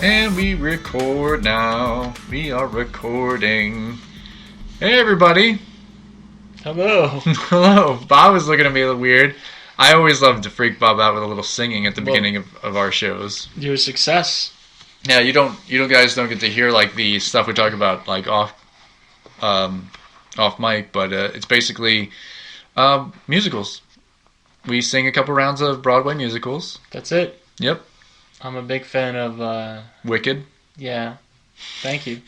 And we record now. We are recording. Hey, everybody. Hello. Hello. Bob was looking at me a little weird. I always love to freak Bob out with a little singing at the beginning of our shows. You're a success. Yeah, you guys don't get to hear like the stuff we talk about like off mic, but it's basically musicals. We sing a couple rounds of Broadway musicals. That's it. Yep. I'm a big fan of Wicked. Yeah. Thank you.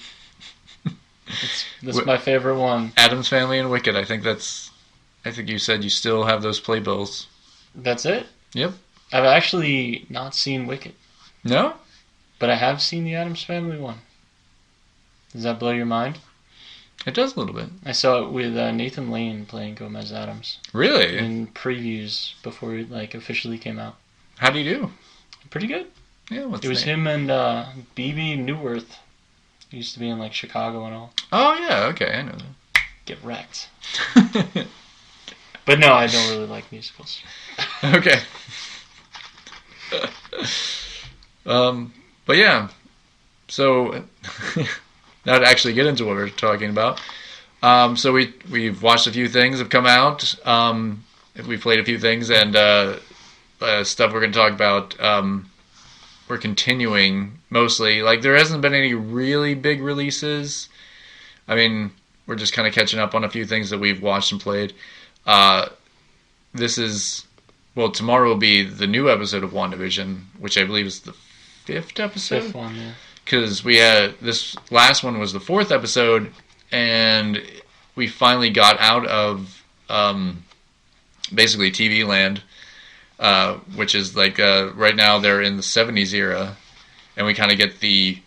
That's my favorite one. Addams Family and Wicked. I think you said you still have those playbills. That's it? Yep. I've actually not seen Wicked. No? But I have seen the Addams Family one. Does that blow your mind? It does a little bit. I saw it with Nathan Lane playing Gomez Addams. Really? In previews before it officially came out. How do you do? Pretty good. Yeah, it was him and B.B. Newworth. He used to be in Chicago and all. Oh yeah, okay, I know that. Get wrecked. But no, I don't really like musicals. Okay. But yeah, so now to actually get into what we're talking about. So we've watched a few things have come out. We've played a few things and stuff we're going to talk about. We're continuing mostly. There hasn't been any really big releases. I mean, we're just kind of catching up on a few things that we've watched and played. Tomorrow will be the new episode of WandaVision, which I believe is the 5th episode. 5th one, yeah. Because this last one was the 4th episode, and we finally got out of basically TV land, which is right now they're in the 70s era, and we kind of get the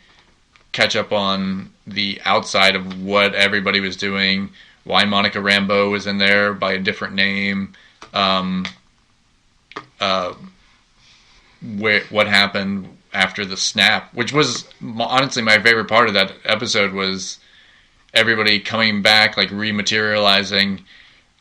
catch up on the outside of what everybody was doing, why Monica Rambeau was in there by a different name, what happened after the snap, which was honestly my favorite part of that episode, was everybody coming back, rematerializing,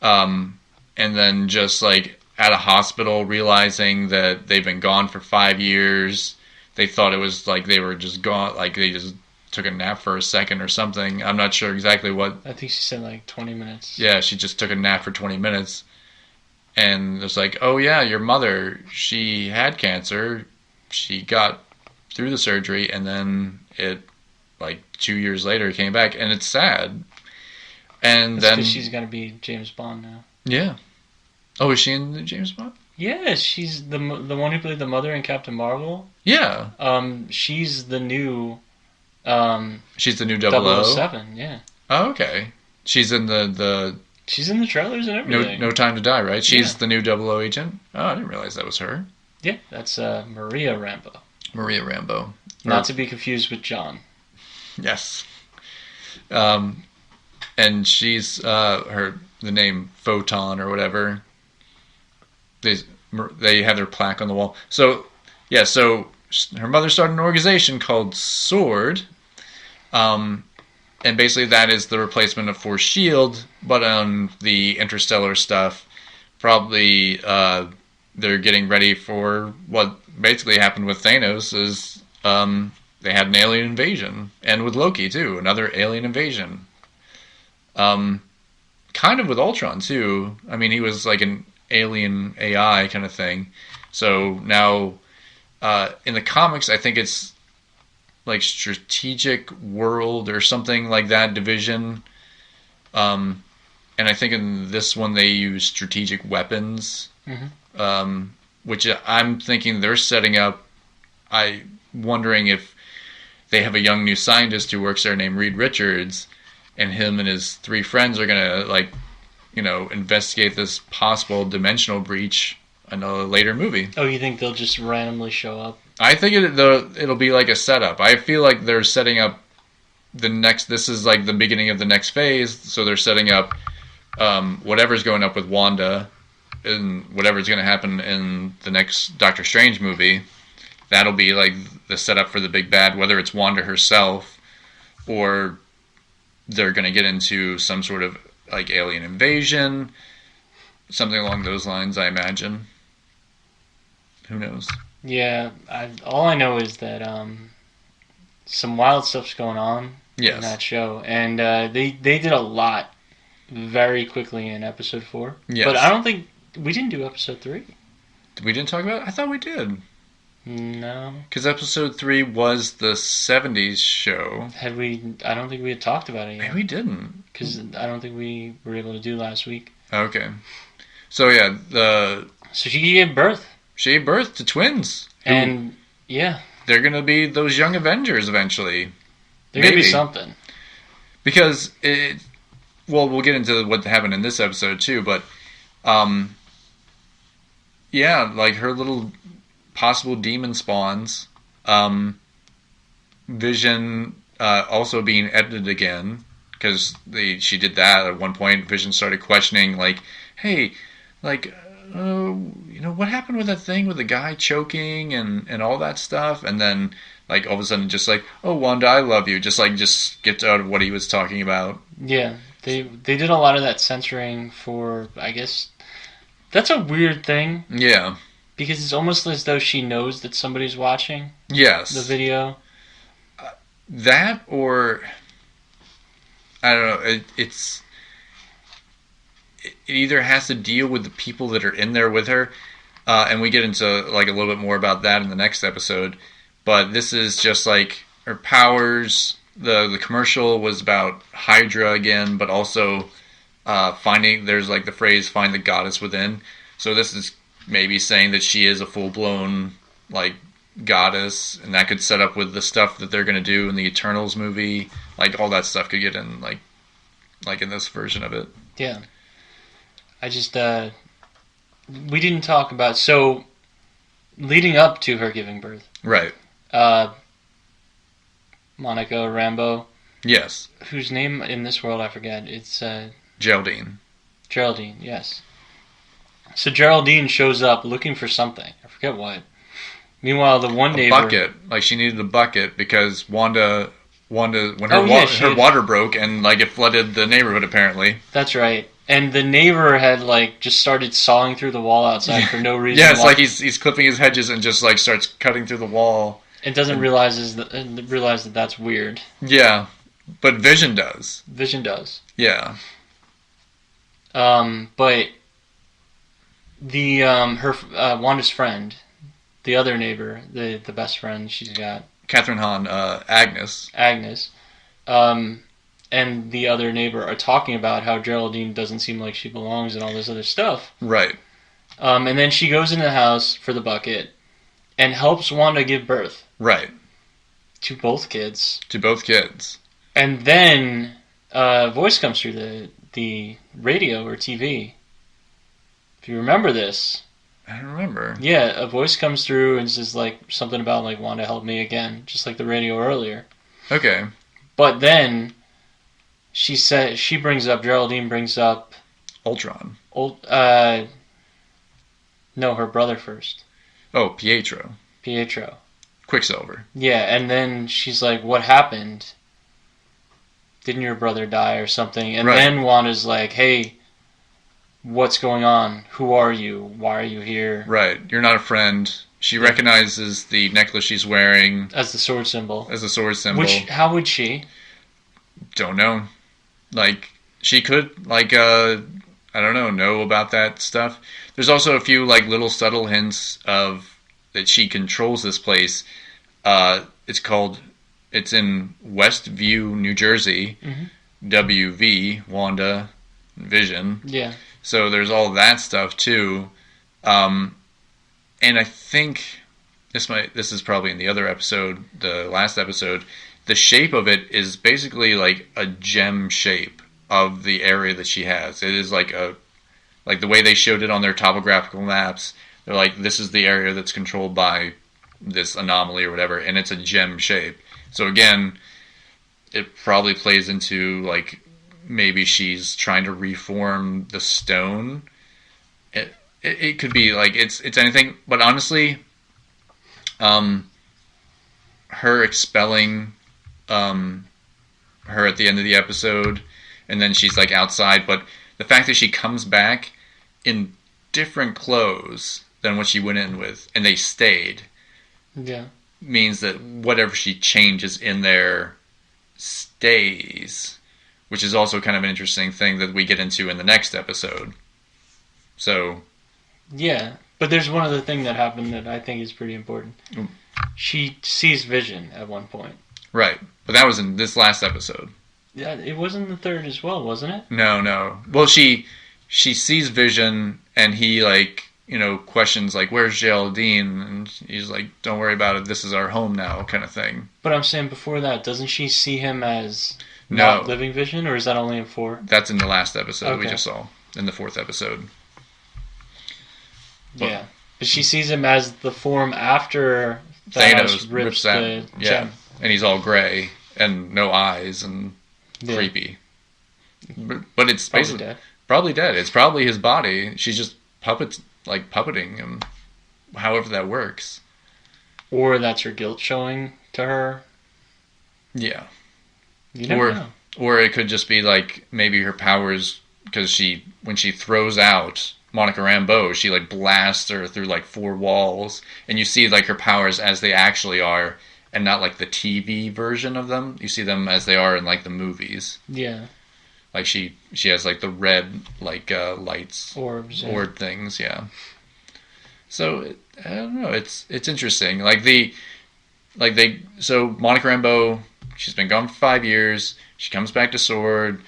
and then just at a hospital realizing that they've been gone for 5 years. They thought it was they were just gone, they just took a nap for a second or something. I'm not sure exactly what. I think she said 20 minutes. Yeah, she just took a nap for 20 minutes. And it's oh yeah, your mother, she had cancer. She got through the surgery, and then it, 2 years later, came back, and it's sad. And then she's gonna be James Bond now. Yeah. Oh, is she in the James Bond? Yeah, she's the one who played the mother in Captain Marvel. Yeah. She's the new. She's the new 007. Yeah. Oh, okay. She's in the. She's in the trailers and everything. No Time to Die, right? She's the new 00 agent. Oh, I didn't realize that was her. Yeah, that's Maria Rambeau. Maria Rambeau. Not to be confused with John. Yes. And she's the name Photon or whatever. They have their plaque on the wall. So yeah, so her mother started an organization called SWORD, and basically that is the replacement for SHIELD, but on the interstellar stuff, probably they're getting ready for what basically happened with Thanos. Is they had an alien invasion, and with Loki too, another alien invasion. Kind of with Ultron too. I mean, he was an alien AI kind of thing. So now, in the comics, I think it's Strategic World or something like that division. And I think in this one they use strategic weapons. Mm-hmm. Which I'm thinking they're setting up. Wondering if they have a young new scientist who works there named Reed Richards, and him and his 3 friends are gonna investigate this possible dimensional breach in a later movie. Oh, you think they'll just randomly show up? I think it'll be a setup. I feel like they're setting up this is the beginning of the next phase, so they're setting up whatever's going up with Wanda and whatever's going to happen in the next Doctor Strange movie. That'll be the setup for the big bad, whether it's Wanda herself or they're going to get into some sort of alien invasion, something along those lines, I imagine. Who knows? Yeah, all I know is that some wild stuff's going on in that Yes. show, and they did a lot very quickly in episode 4. Yes. But I don't think we didn't do episode 3. We didn't talk about it? I thought we did. No. Because episode 3 was the 70s show. Had we? I don't think we had talked about it yet. Maybe we didn't. Because I don't think we were able to do last week. Okay. So yeah, So she gave birth. she gave birth to twins. And, yeah. They're going to be those young Avengers eventually. They're going to be Maybe. something. Because we'll get into what happened in this episode too, but yeah, like her little possible demon spawns, Vision also being edited again because she did that at one point. Vision started questioning, like, hey, like, what happened with that thing with the guy choking and all that stuff, and then like all of a sudden just like, oh, Wanda, I love you, just get out of what he was talking about. Yeah, they did a lot of that censoring for, I guess, that's a weird thing. Yeah. Because it's almost as though she knows that somebody's watching Yes. the video. That, or I don't know. It either has to deal with the people that are in there with her, and we get into like a little bit more about that in the next episode. But this is just like her powers. The commercial was about Hydra again, but also finding. There's like the phrase "find the goddess within." So this is maybe saying that she is a full blown like goddess, and that could set up with the stuff that they're going to do in the Eternals movie. Like all that stuff could get in like in this version of it. Yeah. I just we didn't talk about, so leading up to her giving birth. Right. Monica Rambeau, Yes. whose name in this world I forget. It's Geraldine. Geraldine, yes. So Geraldine shows up looking for something. I forget what. Meanwhile, the one neighbor... A bucket. Like, she needed a bucket because Wanda when her, her water broke and, like, it flooded the neighborhood, apparently. That's right. And the neighbor had, like, just started sawing through the wall outside for no reason. Yeah, it's like he's clipping his hedges and just, like, starts cutting through the wall. And doesn't realize that that's weird. Yeah. But Vision does. Vision does. Yeah. But the her Wanda's friend, the other neighbor, the best friend she's got, Catherine Hahn, Agnes, and the other neighbor are talking about how Geraldine doesn't seem like she belongs and all this other stuff. Right. And then she goes into the house for the bucket and helps Wanda give birth. Right. To both kids. And then a voice comes through the radio or TV. If you remember this. I don't remember. Yeah, a voice comes through and says like something about like Wanda help me again, just like the radio earlier. Okay. But then Geraldine brings up Ultron. No, her brother first. Oh, Pietro. Quicksilver. Yeah, and then she's like, what happened? Didn't your brother die or something? And then Wanda's like, hey, what's going on? Who are you? Why are you here? Right. You're not a friend. She recognizes the necklace she's wearing. As the sword symbol. How would she? Don't know. Like, she could, like, I don't know about that stuff. There's also a few, like, little subtle hints of that she controls this place. It's in Westview, New Jersey. Mm-hmm. WV, Wanda, Vision. Yeah. So there's all that stuff too. And I think this is probably in the other episode, the last episode. The shape of it is basically like a gem shape of the area that she has. It is like the way they showed it on their topographical maps. They're like, this is the area that's controlled by this anomaly or whatever, and it's a gem shape. So again, it probably plays into like maybe she's trying to reform the stone. It could be like it's anything, but honestly, her expelling her at the end of the episode, and then she's like outside, but the fact that she comes back in different clothes than what she went in with, and they stayed. Yeah. means that whatever she changes in there stays, which is also kind of an interesting thing that we get into in the next episode. So, yeah, but there's one other thing that happened that I think is pretty important. She sees Vision at one point. Right, but that was in this last episode. Yeah, it was in the third as well, wasn't it? No. Well, she sees Vision, and he questions where's Geraldine, and he's like, don't worry about it, this is our home now, kind of thing. But I'm saying before that, doesn't she see him as not living Vision, or is that only in 4? That's in the last episode we just saw, in the 4th episode. Yeah, but she sees him as the form after Thanos rips the gem. And he's all gray and no eyes and creepy. But it's probably dead. It's probably his body. She's just puppeting him, however that works. Or that's her guilt showing to her. Yeah. You never know. Or it could just be maybe her powers, because when she throws out Monica Rambeau, she blasts her through 4 walls, and you see her powers as they actually are, and not the TV version of them. You see them as they are in the movies. Yeah. She has the red lights, orbs, orb things, yeah. So I don't know. It's interesting. So Monica Rambeau, she's been gone for 5 years. She comes back to Sword.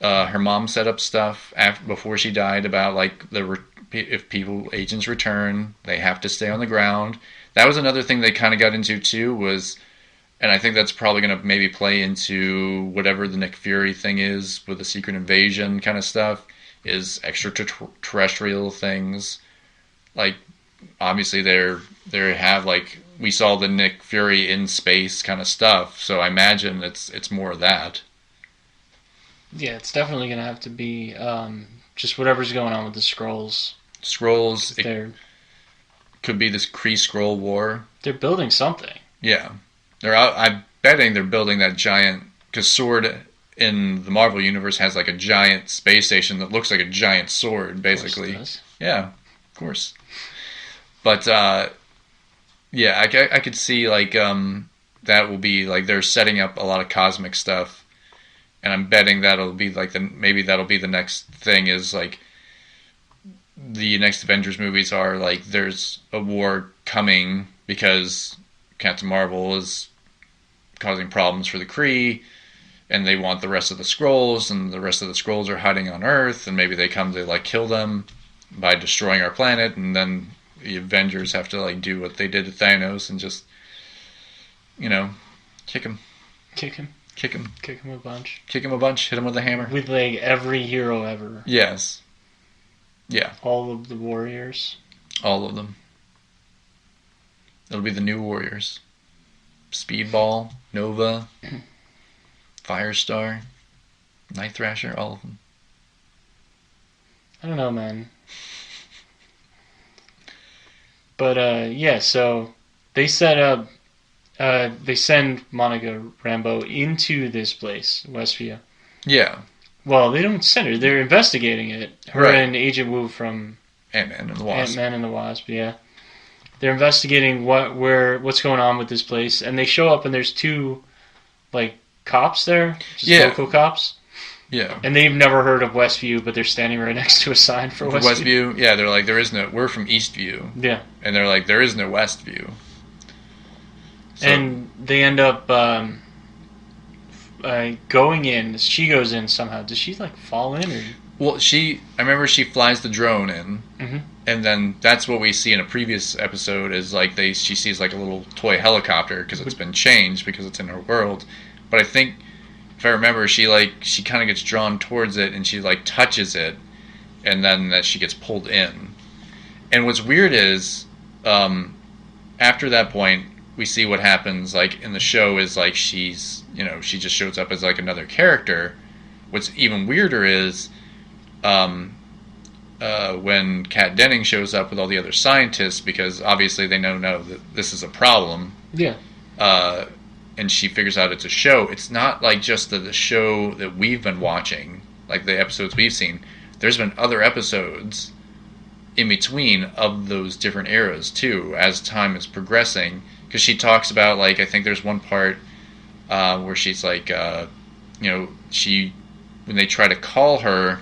Her mom set up stuff before she died about if agents return, they have to stay on the ground. That was another thing they kind of got into too, and I think that's probably going to maybe play into whatever the Nick Fury thing is with the Secret Invasion kind of stuff, is extraterrestrial things. Obviously they have we saw the Nick Fury in space kind of stuff, so I imagine it's more of that. Yeah, it's definitely going to have to be just whatever's going on with the Skrulls. It could be this Kree-Skrull war. They're building something. Yeah. I'm betting they're building that giant, because Sword in the Marvel Universe has a giant space station that looks like a giant sword, basically. Of course it does. Yeah, of course. But, yeah, I could see, that will be, they're setting up a lot of cosmic stuff. And I'm betting that'll be maybe that'll be the next thing, is the next Avengers movies are there's a war coming because Captain Marvel is causing problems for the Kree, and they want the rest of the Skrulls, and the rest of the Skrulls are hiding on Earth, and maybe they come to kill them by destroying our planet, and then the Avengers have to do what they did to Thanos and just kick him. Kick him a bunch. Kick him a bunch. Hit him with a hammer. With every hero ever. Yes. Yeah. All of the Warriors. All of them. It'll be the new Warriors. Speedball, Nova, Firestar, Night Thrasher, all of them. I don't know, man. But, yeah, so they set up... they send Monica Rambeau into this place, Westview. Yeah. Well, they don't send her. They're investigating it. Her and Agent Wu from Ant-Man and the Wasp. Ant-Man and the Wasp, yeah. They're investigating what's going on with this place, and they show up, and there's 2, cops there, just local cops. Yeah. And they've never heard of Westview, but they're standing right next to a sign for Westview. Yeah, they're we're from Eastview. Yeah. And they're there is no Westview. So, and they end up going in. She goes in somehow. Does she fall in? Or? Well, I remember she flies the drone in, and then that's what we see in a previous episode. Is she sees a little toy helicopter because it's been changed because it's in her world. But I think if I remember, she kind of gets drawn towards it and she touches it, and then that she gets pulled in. And what's weird is after that point, we see what happens in the show is she's she just shows up as another character. What's even weirder is when Kat Denning shows up with all the other scientists, because obviously they know that this is a problem. Yeah. And she figures out it's a show. It's not just the show that we've been watching, the episodes we've seen. There's been other episodes in between of those different eras too. As time is progressing, because she talks about, like, I think there's one part where she's like, she, when they try to call her,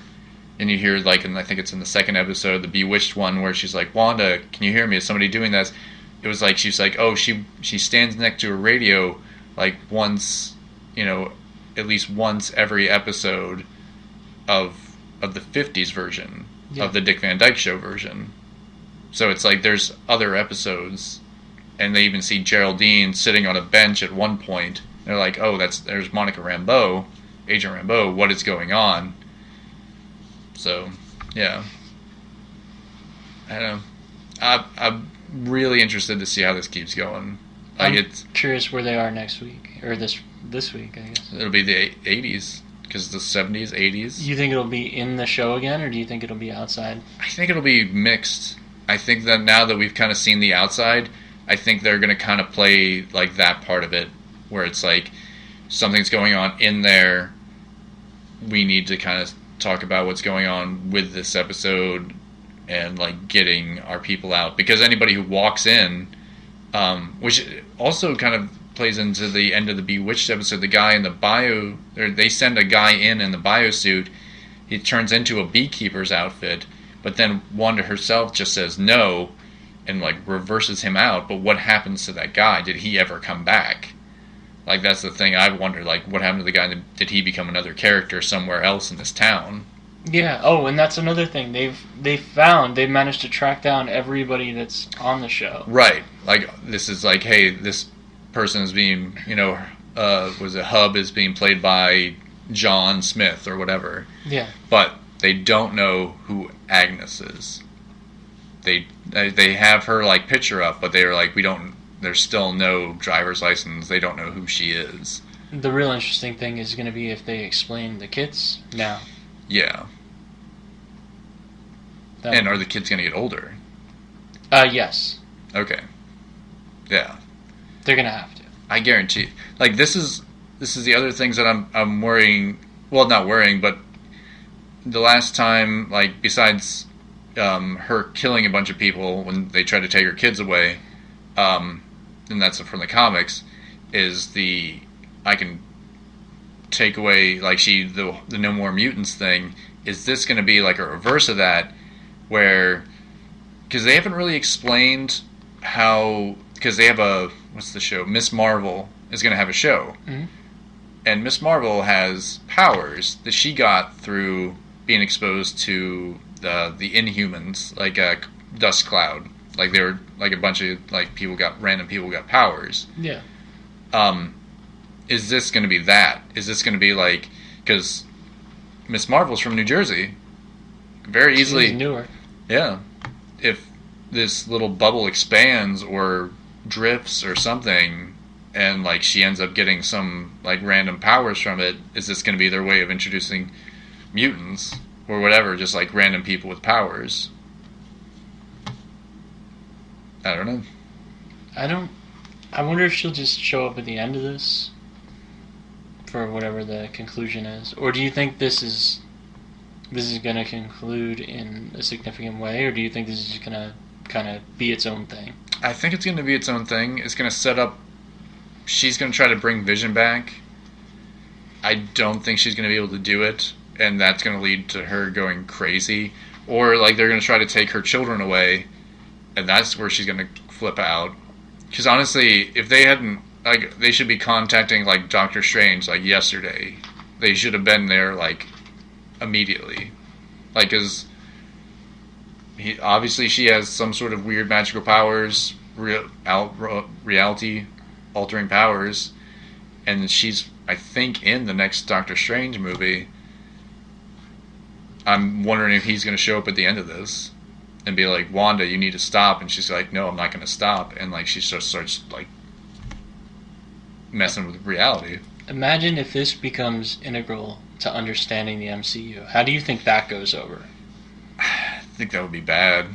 and you hear, like, and I think it's in the second episode, the Bewitched one, where she's like, Wanda, can you hear me? Is somebody doing this? It was like, she's like, oh, she stands next to a radio, like, once, at least once every episode of the 50s version of the Dick Van Dyke Show version. So it's like there's other episodes, and they even see Geraldine sitting on a bench at one point. They're like, oh, there's Monica Rambeau, Agent Rambeau, what is going on? So, yeah. I don't know. I'm really interested to see how this keeps going. I'm curious where they are next week, or this week, I guess. It'll be the 80s, because the 70s, 80s. You think it'll be in the show again, or do you think it'll be outside? I think it'll be mixed. I think that now that we've kind of seen the outside, I think they're going to kind of play like that part of it, where it's like something's going on in there. We need to kind of talk about what's going on with this episode and like getting our people out, because anybody who walks in, which also kind of plays into the end of the Bewitched episode, the guy in the they send a guy in the biosuit. He turns into a beekeeper's outfit, but then Wanda herself just says no and like reverses him out. But what happens to that guy? Did he ever come back? Like, that's the thing I wonder, like, what happened to the guy? Did he become another character somewhere else in this town? Yeah. Oh, and that's another thing. They've managed to track down everybody that's on the show. Right. Like, this is like, hey, this person is being, Hub is being played by John Smith or whatever. Yeah. But they don't know who Agnes is. They have her, like, picture up, but they're like, there's still no driver's license. They don't know who she is. The real interesting thing is going to be if they explain the kids now. Yeah. And are the kids going to get older? Yes. Okay. Yeah. They're going to have to. I guarantee. Like, this is the other things that I'm worrying. Well, not worrying, but the last time, like, besides her killing a bunch of people when they tried to take her kids away, and that's from the comics, is I can take away, like, the No More Mutants thing. Is this going to be like a reverse of that, where, because they haven't really explained how, because they have what's the show? Miss Marvel is going to have a show. Mm-hmm. And Miss Marvel has powers that she got through being exposed to the Inhumans, like a dust cloud. Like, they were like a bunch of like random people got powers. Yeah. Is this going to be that? Is this going to be like, because Miss Marvel's from New Jersey, very easily. She's newer. Yeah. If this little bubble expands or drifts or something, and like she ends up getting some like random powers from it, is this going to be their way of introducing mutants or whatever, just like random people with powers? I don't know. I wonder if she'll just show up at the end of this for whatever the conclusion is, or do you think this is going to conclude in a significant way, or do you think this is just going to kind of be its own thing? I think it's going to be its own thing. It's going to set up. She's going to try to bring Vision back. I don't think she's going to be able to do it, and that's going to lead to her going crazy, or like they're going to try to take her children away, and that's where she's going to flip out. Because honestly, if they hadn't, like, they should be contacting like Doctor Strange like yesterday. They should have been there like immediately, like, because obviously she has some sort of weird magical powers, reality altering powers, and she's, I think, in the next Doctor Strange movie. I'm wondering if he's going to show up at the end of this and be like, Wanda, you need to stop. And she's like, no, I'm not going to stop. And like she just starts like messing with reality. Imagine if this becomes integral to understanding the MCU. How do you think that goes over? I think that would be bad.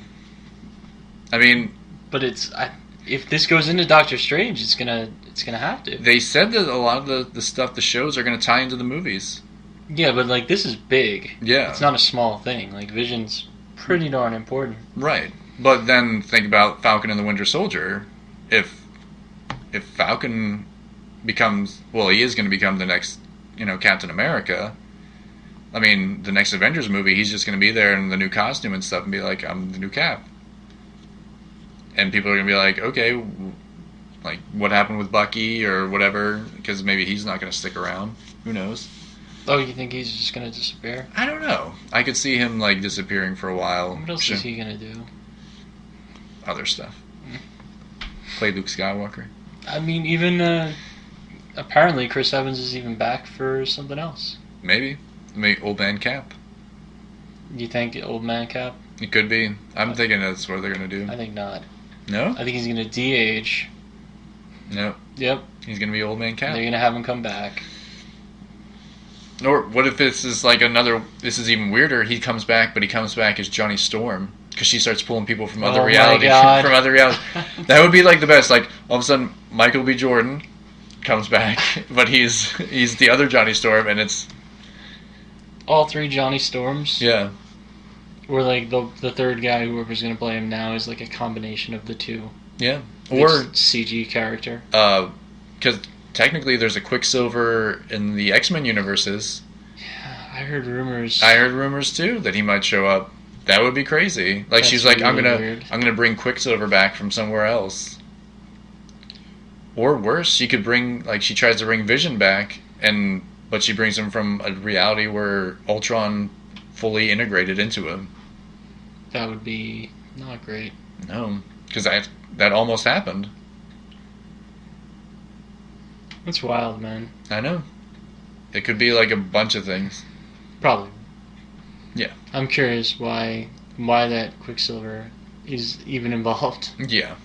I mean, but if this goes into Doctor Strange, it's gonna have to. They said that a lot of the stuff, the shows, are going to tie into the movies. Yeah, but like this is big. Yeah, it's not a small thing. Like Vision's pretty darn important. Right, but then think about Falcon and the Winter Soldier. If if Falcon becomes, well, he is going to become the next, Captain America. I mean, the next Avengers movie, he's just going to be there in the new costume and stuff and be like, I'm the new Cap. And people are going to be like, okay, like, what happened with Bucky or whatever? Because maybe he's not going to stick around. Who knows? Oh, you think he's just going to disappear? I don't know. I could see him, like, disappearing for a while. What else is he going to do? Other stuff. Play Luke Skywalker. I mean, even, apparently Chris Evans is even back for something else. Maybe Old Man Cap. You think Old Man Cap? It could be. I'm thinking that's what they're going to do. I think not. No? I think he's going to de-age. No. Yep. He's going to be Old Man Cap. They're going to have him come back. Or what if this is like another... This is even weirder. He comes back, but he comes back as Johnny Storm. Because she starts pulling people from other realities. From other realities. That would be like the best. Like, all of a sudden, Michael B. Jordan comes back, but he's the other Johnny Storm, and it's... All three Johnny Storms? Yeah. Or like the third guy, whoever's going to play him now, is like a combination of the two. Yeah. Or CG character. Because technically there's a Quicksilver in the X-Men universes. Yeah, I heard rumors. I heard rumors too that he might show up. That would be crazy. Like, she's like, really I'm gonna bring Quicksilver back from somewhere else. Or worse, she could bring, like, she tries to bring Vision back, but she brings him from a reality where Ultron fully integrated into him. That would be not great. No, because that almost happened. That's wild, man. I know. It could be like a bunch of things. Probably. Yeah. I'm curious why that Quicksilver is even involved. Yeah.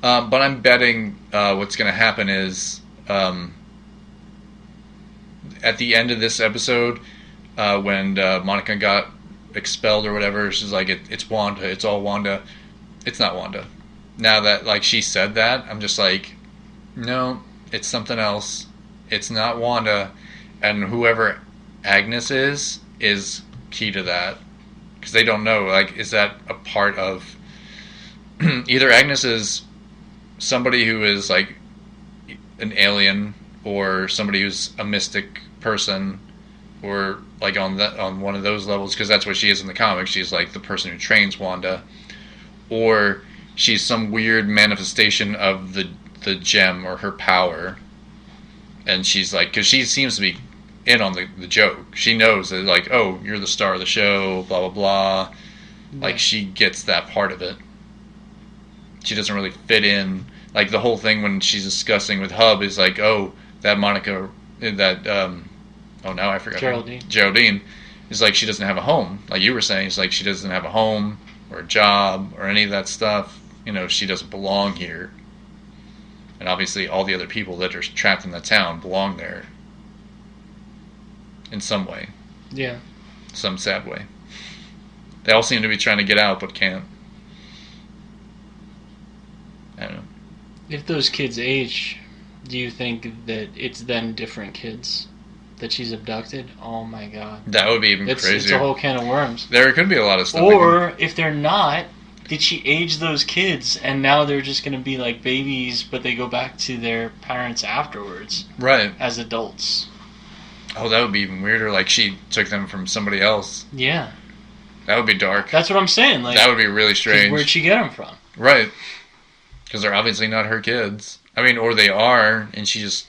But I'm betting what's going to happen is at the end of this episode, when Monica got expelled or whatever, she's like, it's Wanda. It's all Wanda. It's not Wanda. Now that, like, she said that, I'm just like, no, it's something else. It's not Wanda. And whoever Agnes is key to that. Because they don't know, like, is that a part of... Either Agnes is somebody who is, like, an alien, or somebody who's a mystic person, or, like, on one of those levels, because that's what she is in the comics. She's, like, the person who trains Wanda. Or she's some weird manifestation of the gem or her power. And she's, like... Because she seems to be in on the joke. She knows that, like, oh, you're the star of the show, blah, blah, blah. Like, she gets that part of it. She doesn't really fit in. Like, the whole thing when she's discussing with Hub is like, oh, that Monica, now I forgot. Geraldine is like, she doesn't have a home. Like you were saying, it's like she doesn't have a home or a job or any of that stuff. She doesn't belong here. And obviously all the other people that are trapped in the town belong there. In some way. Yeah. Some sad way. They all seem to be trying to get out, but can't. I don't know. If those kids age, do you think that it's then different kids that she's abducted? Oh my god. That would be even crazier. It's a whole can of worms. There could be a lot of stuff. Or, if they're not, did she age those kids and now they're just going to be like babies, but they go back to their parents afterwards? Right. As adults. Oh, that would be even weirder. Like, she took them from somebody else. Yeah. That would be dark. That's what I'm saying. Like, that would be really strange. Where'd she get them from? Right. Because they're obviously not her kids. I mean, or they are, and she just...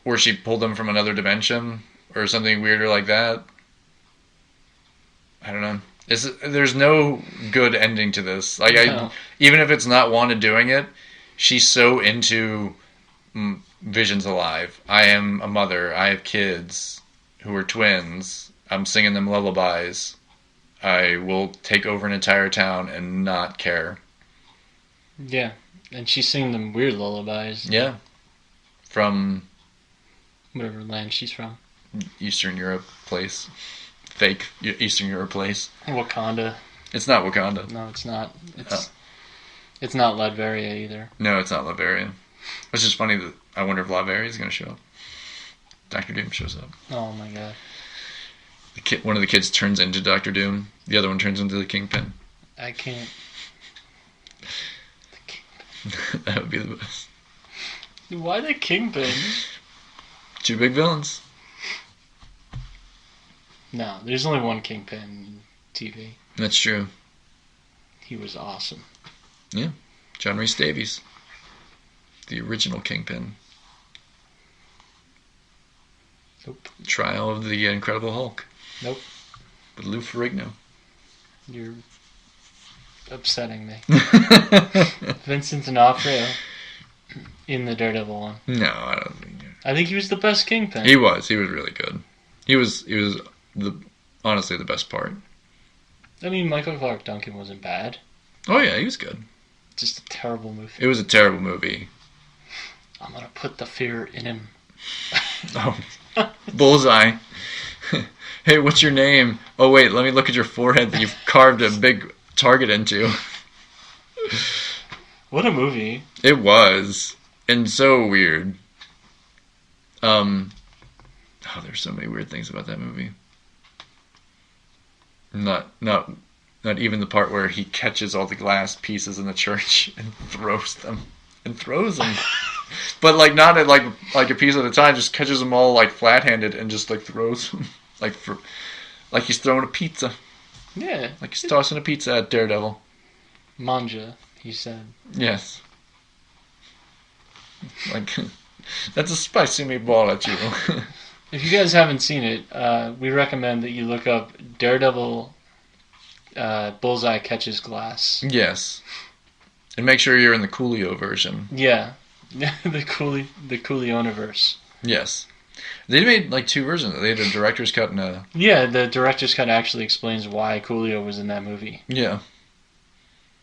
Or she pulled them from another dimension, or something weirder like that. I don't know. There's no good ending to this. Like, No. Even if it's not Wanda doing it, she's so into... Vision's alive. I am a mother. I have kids who are twins. I'm singing them lullabies. I will take over an entire town and not care. Yeah. And she's singing them weird lullabies. Yeah. From... whatever land she's from. Eastern Europe place. Fake Eastern Europe place. Wakanda. It's not Wakanda. No, it's not. It's not Latveria either. No, it's not Latveria. Which is funny that I wonder if Latveria is going to show up. Dr. Doom shows up. Oh my god. One of the kids turns into Dr. Doom. The other one turns into the Kingpin. I can't. That would be the best. Why the Kingpin? Two big villains. No, there's only one Kingpin in TV. That's true. He was awesome. Yeah. John Rhys Davies. The original Kingpin. Nope. Trial of the Incredible Hulk. Nope. With Lou Ferrigno. You're upsetting me. Vincent D'Onofrio in the Daredevil one. No, I don't think. I think he was the best Kingpin. He was really good. He was honestly the best part. I mean, Michael Clark Duncan wasn't bad. Oh yeah, he was good. Just a terrible movie. It was a terrible movie. I'm gonna put the fear in him. Oh, bullseye. Hey, what's your name? Oh wait, let me look at your forehead that you've carved a big target into. What a movie. It was. And so weird. There's so many weird things about that movie. Not even the part where he catches all the glass pieces in the church and throws them. But like not at like a piece at a time, just catches them all like flat-handed and just like throws them like he's throwing a pizza. Yeah. Like he's tossing a pizza at Daredevil. Manja, he said. Yes. Like that's a spicy meatball at you. If you guys haven't seen it, we recommend that you look up Daredevil Bullseye Catches Glass. Yes. And make sure you're in the Coolio version. Yeah. the Coolio-universe. Yes. They made like two versions. They had a director's cut and a... Yeah, the director's cut actually explains why Coolio was in that movie. Yeah.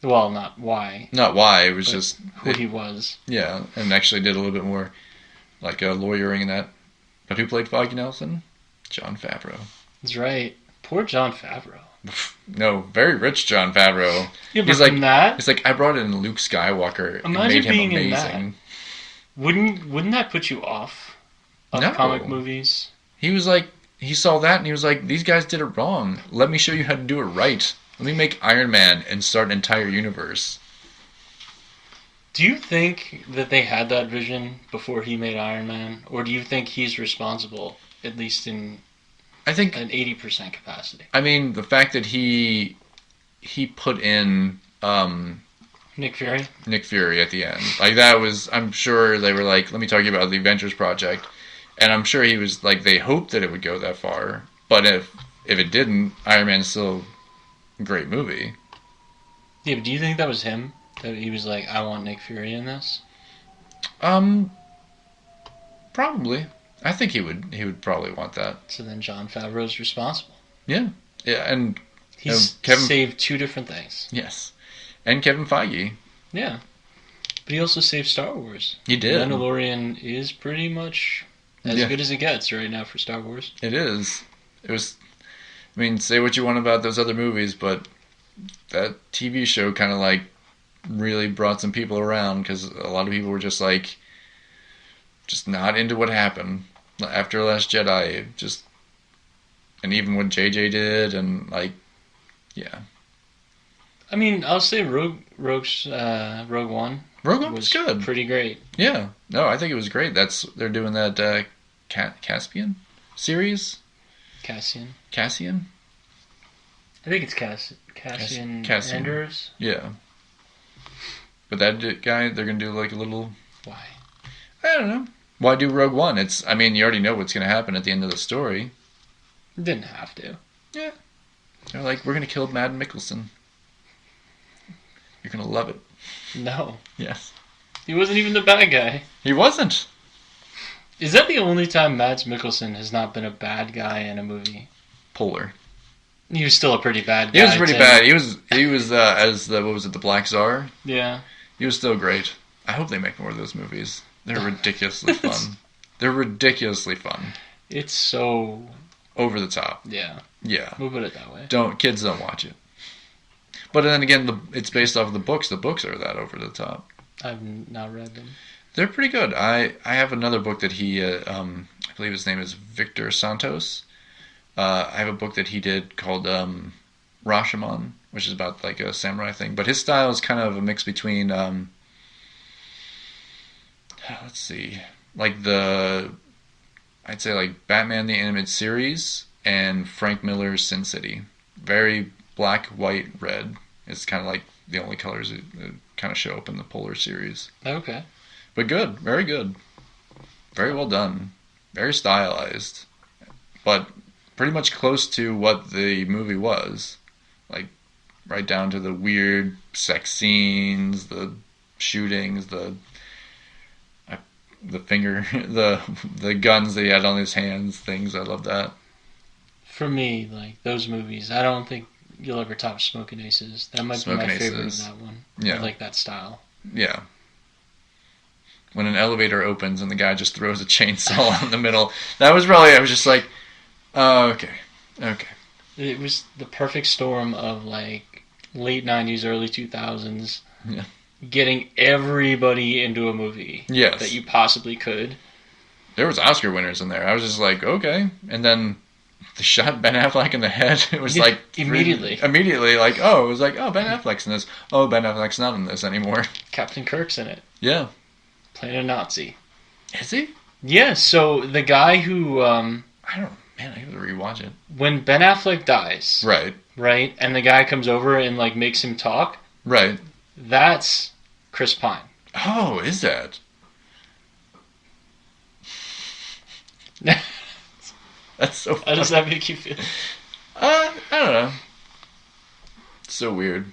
Well, not why. Not why, it was just... Who he was. Yeah, and actually did a little bit more like lawyering in that. But who played Foggy Nelson? Jon Favreau. That's right. Poor Jon Favreau. No, very rich Jon Favreau. Yeah, but from that... He's like, I brought in Luke Skywalker and made him amazing. Wouldn't that put you off of comic movies? He was like, he saw that and he was like, these guys did it wrong. Let me show you how to do it right. Let me make Iron Man and start an entire universe. Do you think that they had that vision before he made Iron Man? Or do you think he's responsible, at least in an 80% capacity? I mean, the fact that he put in... Nick Fury? Nick Fury at the end. Like, that was... I'm sure they were like, let me talk about the Avengers Project. And I'm sure he was like, they hoped that it would go that far. But if it didn't, Iron Man's still a great movie. Yeah, but do you think that was him? That he was like, I want Nick Fury in this? Probably. I think he would probably want that. So then Jon Favreau's responsible. Yeah. Yeah, and... He's saved two different things. Yes. And Kevin Feige. Yeah. But he also saved Star Wars. He did. Mandalorian is pretty much as good as it gets right now for Star Wars. It is. It was... I mean, say what you want about those other movies, but that TV show kind of like really brought some people around because a lot of people were just like, just not into what happened after Last Jedi. Just, and even what JJ did, and like, yeah. I mean, I'll say Rogue One. Rogue One was good. Pretty great. Yeah. No, I think it was great. They're doing that Caspian series. Cassian. I think it's Cassian Andrews. Yeah. But that guy, they're going to do like a little... Why? I don't know. Why do Rogue One? I mean, you already know what's going to happen at the end of the story. Didn't have to. Yeah. They're like, we're going to kill Mads Mikkelsen. You're going to love it. No. Yes. He wasn't even the bad guy. He wasn't. Is that the only time Mads Mikkelsen has not been a bad guy in a movie? Polar. He was still a pretty bad guy. He was pretty bad. He was as the, what was it, the Black Czar? Yeah. He was still great. I hope they make more of those movies. They're ridiculously fun. They're ridiculously fun. It's so... over the top. Yeah. Yeah. We'll put it that way. Kids don't watch it. But then again, it's based off of the books. The books are that over the top. I've not read them. They're pretty good. I have another book that he, I believe his name is Victor Santos. I have a book that he did called Rashomon, which is about like a samurai thing. But his style is kind of a mix between let's see, like I'd say like Batman the Animated Series and Frank Miller's Sin City. Very black, white, red. It's kind of like the only colors that kind of show up in the Polar series. Okay. But good, very good. Very well done. Very stylized. But pretty much close to what the movie was. Like, right down to the weird sex scenes, the shootings, the finger, the guns that he had on his hands, things. I love that. For me, like, those movies, I don't think you'll ever top Smoking Aces. That might be my favorite of that one. Yeah. I like that style. Yeah. When an elevator opens and the guy just throws a chainsaw in the middle. That was probably, I was just like, oh, okay. It was the perfect storm of, like, late 90s, early 2000s. Yeah. Getting everybody into a movie. Yes. That you possibly could. There was Oscar winners in there. I was just like, okay. And then they shot Ben Affleck in the head. It was like... Immediately, like, oh, it was like, oh, Ben Affleck's in this. Oh, Ben Affleck's not in this anymore. Captain Kirk's in it. Yeah. Playing a Nazi. Is he? Yeah, so the guy who... I gotta rewatch it. When Ben Affleck dies... Right. And the guy comes over and, like, makes him talk... Right. That's Chris Pine. Oh, is that? That's so funny. How does that make you feel? I don't know. It's so weird.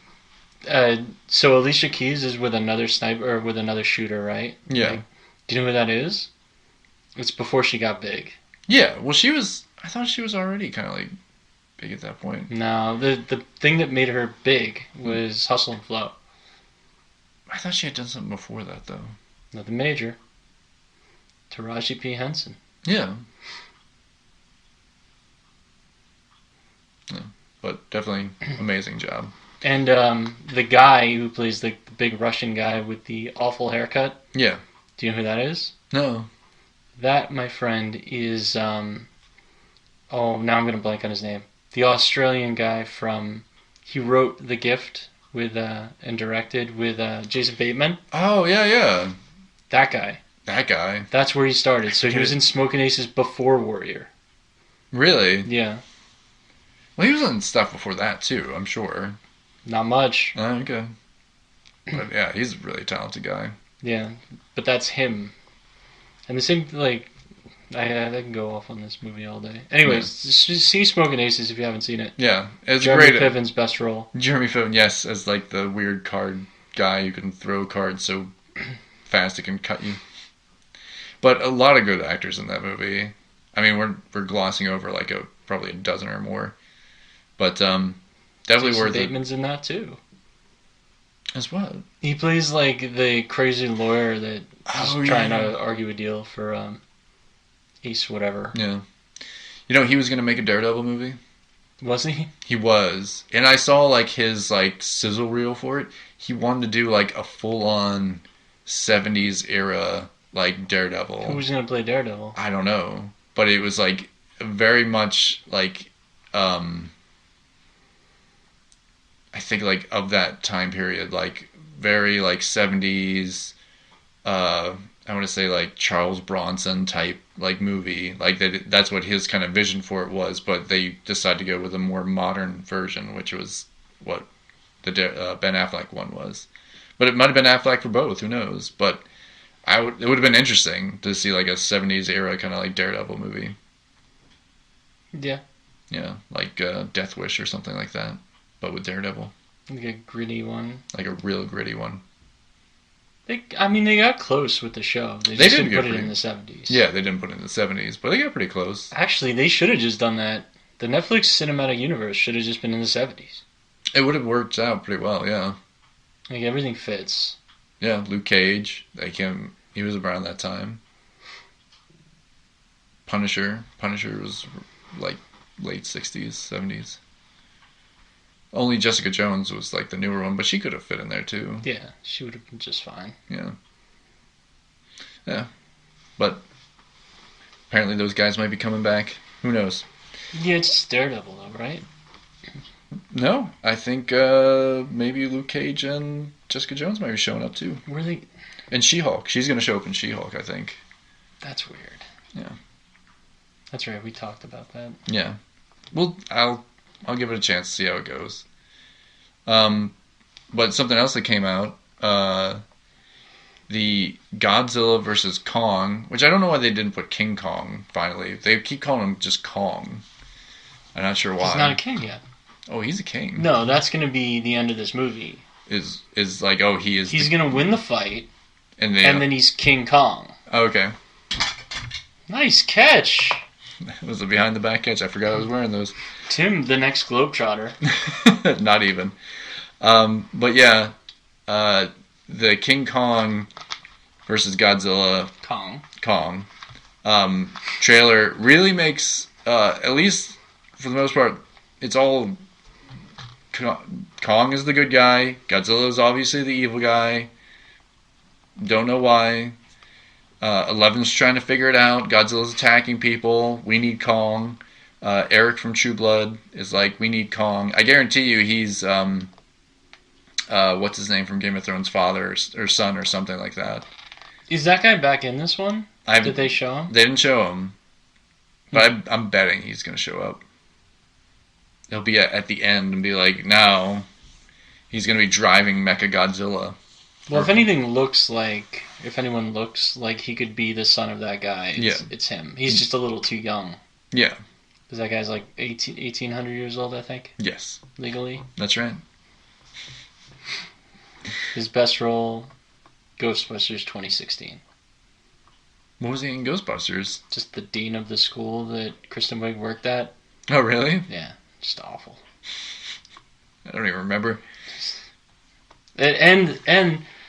So Alicia Keys is with another sniper, or with another shooter, right? Yeah. Like, do you know who that is? It's before she got big. Yeah, well, I thought she was already kind of like big at that point. No, the thing that made her big was Hustle and Flow. I thought she had done something before that, though. Nothing major. Taraji P. Henson. Yeah. But definitely amazing job. And the guy who plays the big Russian guy with the awful haircut. Yeah. Do you know who that is? No. That, my friend, is... now I'm going to blank on his name. The Australian guy from... He wrote The Gift with and directed with Jason Bateman. Oh, yeah. That guy. That's where he started. So he was in Smoking Aces before Warrior. Really? Yeah. Well, he was in stuff before that, too, I'm sure. Not much. Oh, okay. But yeah, he's a really talented guy. Yeah, but that's him. And the same, like, I can go off on this movie all day. Anyways, see Smoking Aces if you haven't seen it. Yeah, it's Jeremy great. Piven's best role. Jeremy Piven, yes, as like the weird card guy who can throw cards so fast it can cut you. But a lot of good actors in that movie. I mean, we're glossing over like probably a dozen or more. But definitely Jason worth Bateman's it. in that too. As what? He plays like the crazy lawyer that is trying to argue a deal for Ace whatever. Yeah. You know, he was going to make a Daredevil movie. Was he? He was. And I saw like his like sizzle reel for it. He wanted to do like a full-on 70s era like Daredevil. Who was going to play Daredevil? I don't know. But it was like very much like I think like of that time period, like very like 70s I want to say like Charles Bronson type like movie, like that's what his kind of vision for it was, but they decided to go with a more modern version, which was what the Ben Affleck one was. But it might have been Affleck for both, who knows? But it would have been interesting to see like a 70s era kind of like Daredevil movie. Yeah. Yeah, like Death Wish or something like that, but with Daredevil. Like a gritty one. Like a real gritty one. They got close with the show. They just didn't put it in the 70s. Yeah, they didn't put it in the 70s, but they got pretty close. Actually, they should have just done that. The Netflix cinematic universe should have just been in the 70s. It would have worked out pretty well, yeah. Like, everything fits. Yeah, Luke Cage, he was around that time. Punisher was like late 60s, 70s. Only Jessica Jones was like the newer one, but she could have fit in there too. Yeah, she would have been just fine. Yeah. Yeah. But apparently those guys might be coming back. Who knows? Yeah, it's Daredevil though, right? No, I think maybe Luke Cage and Jessica Jones might be showing up too. Were they? And She-Hulk. She's going to show up in She-Hulk, I think. That's weird. Yeah. That's right. We talked about that. Yeah. Well, I'll give it a chance to see how it goes. But something else that came out, the Godzilla versus Kong, which I don't know why they didn't put King Kong, finally. They keep calling him just Kong. I'm not sure why. He's not a king yet. Oh, he's a king. No, that's going to be the end of this movie. Is like, oh, he is... He's going to win the fight, and then he's King Kong. Oh, okay. Nice catch. Was a behind the back catch? I forgot I was wearing those. Tim, the next Globetrotter. Not even. But yeah, the King Kong versus Godzilla Kong trailer really makes, at least for the most part, it's all Kong is the good guy. Godzilla is obviously the evil guy. Don't know why. 11's trying to figure it out. Godzilla's attacking people. We need Kong. Eric from True Blood is like, we need Kong. I guarantee you he's, what's his name from Game of Thrones' father or son or something like that. Is that guy back in this one? Did they show him? They didn't show him. But I'm betting he's going to show up. He'll be at the end and be like, now he's going to be driving Mechagodzilla. Well, if anyone looks like he could be the son of that guy, it's him. He's just a little too young. Yeah. Because that guy's like 1,800 years old, I think. Yes. Legally. That's right. His best role, Ghostbusters 2016. What was he in Ghostbusters? Just the dean of the school that Kristen Wiig worked at. Oh, really? Yeah. Just awful. I don't even remember. And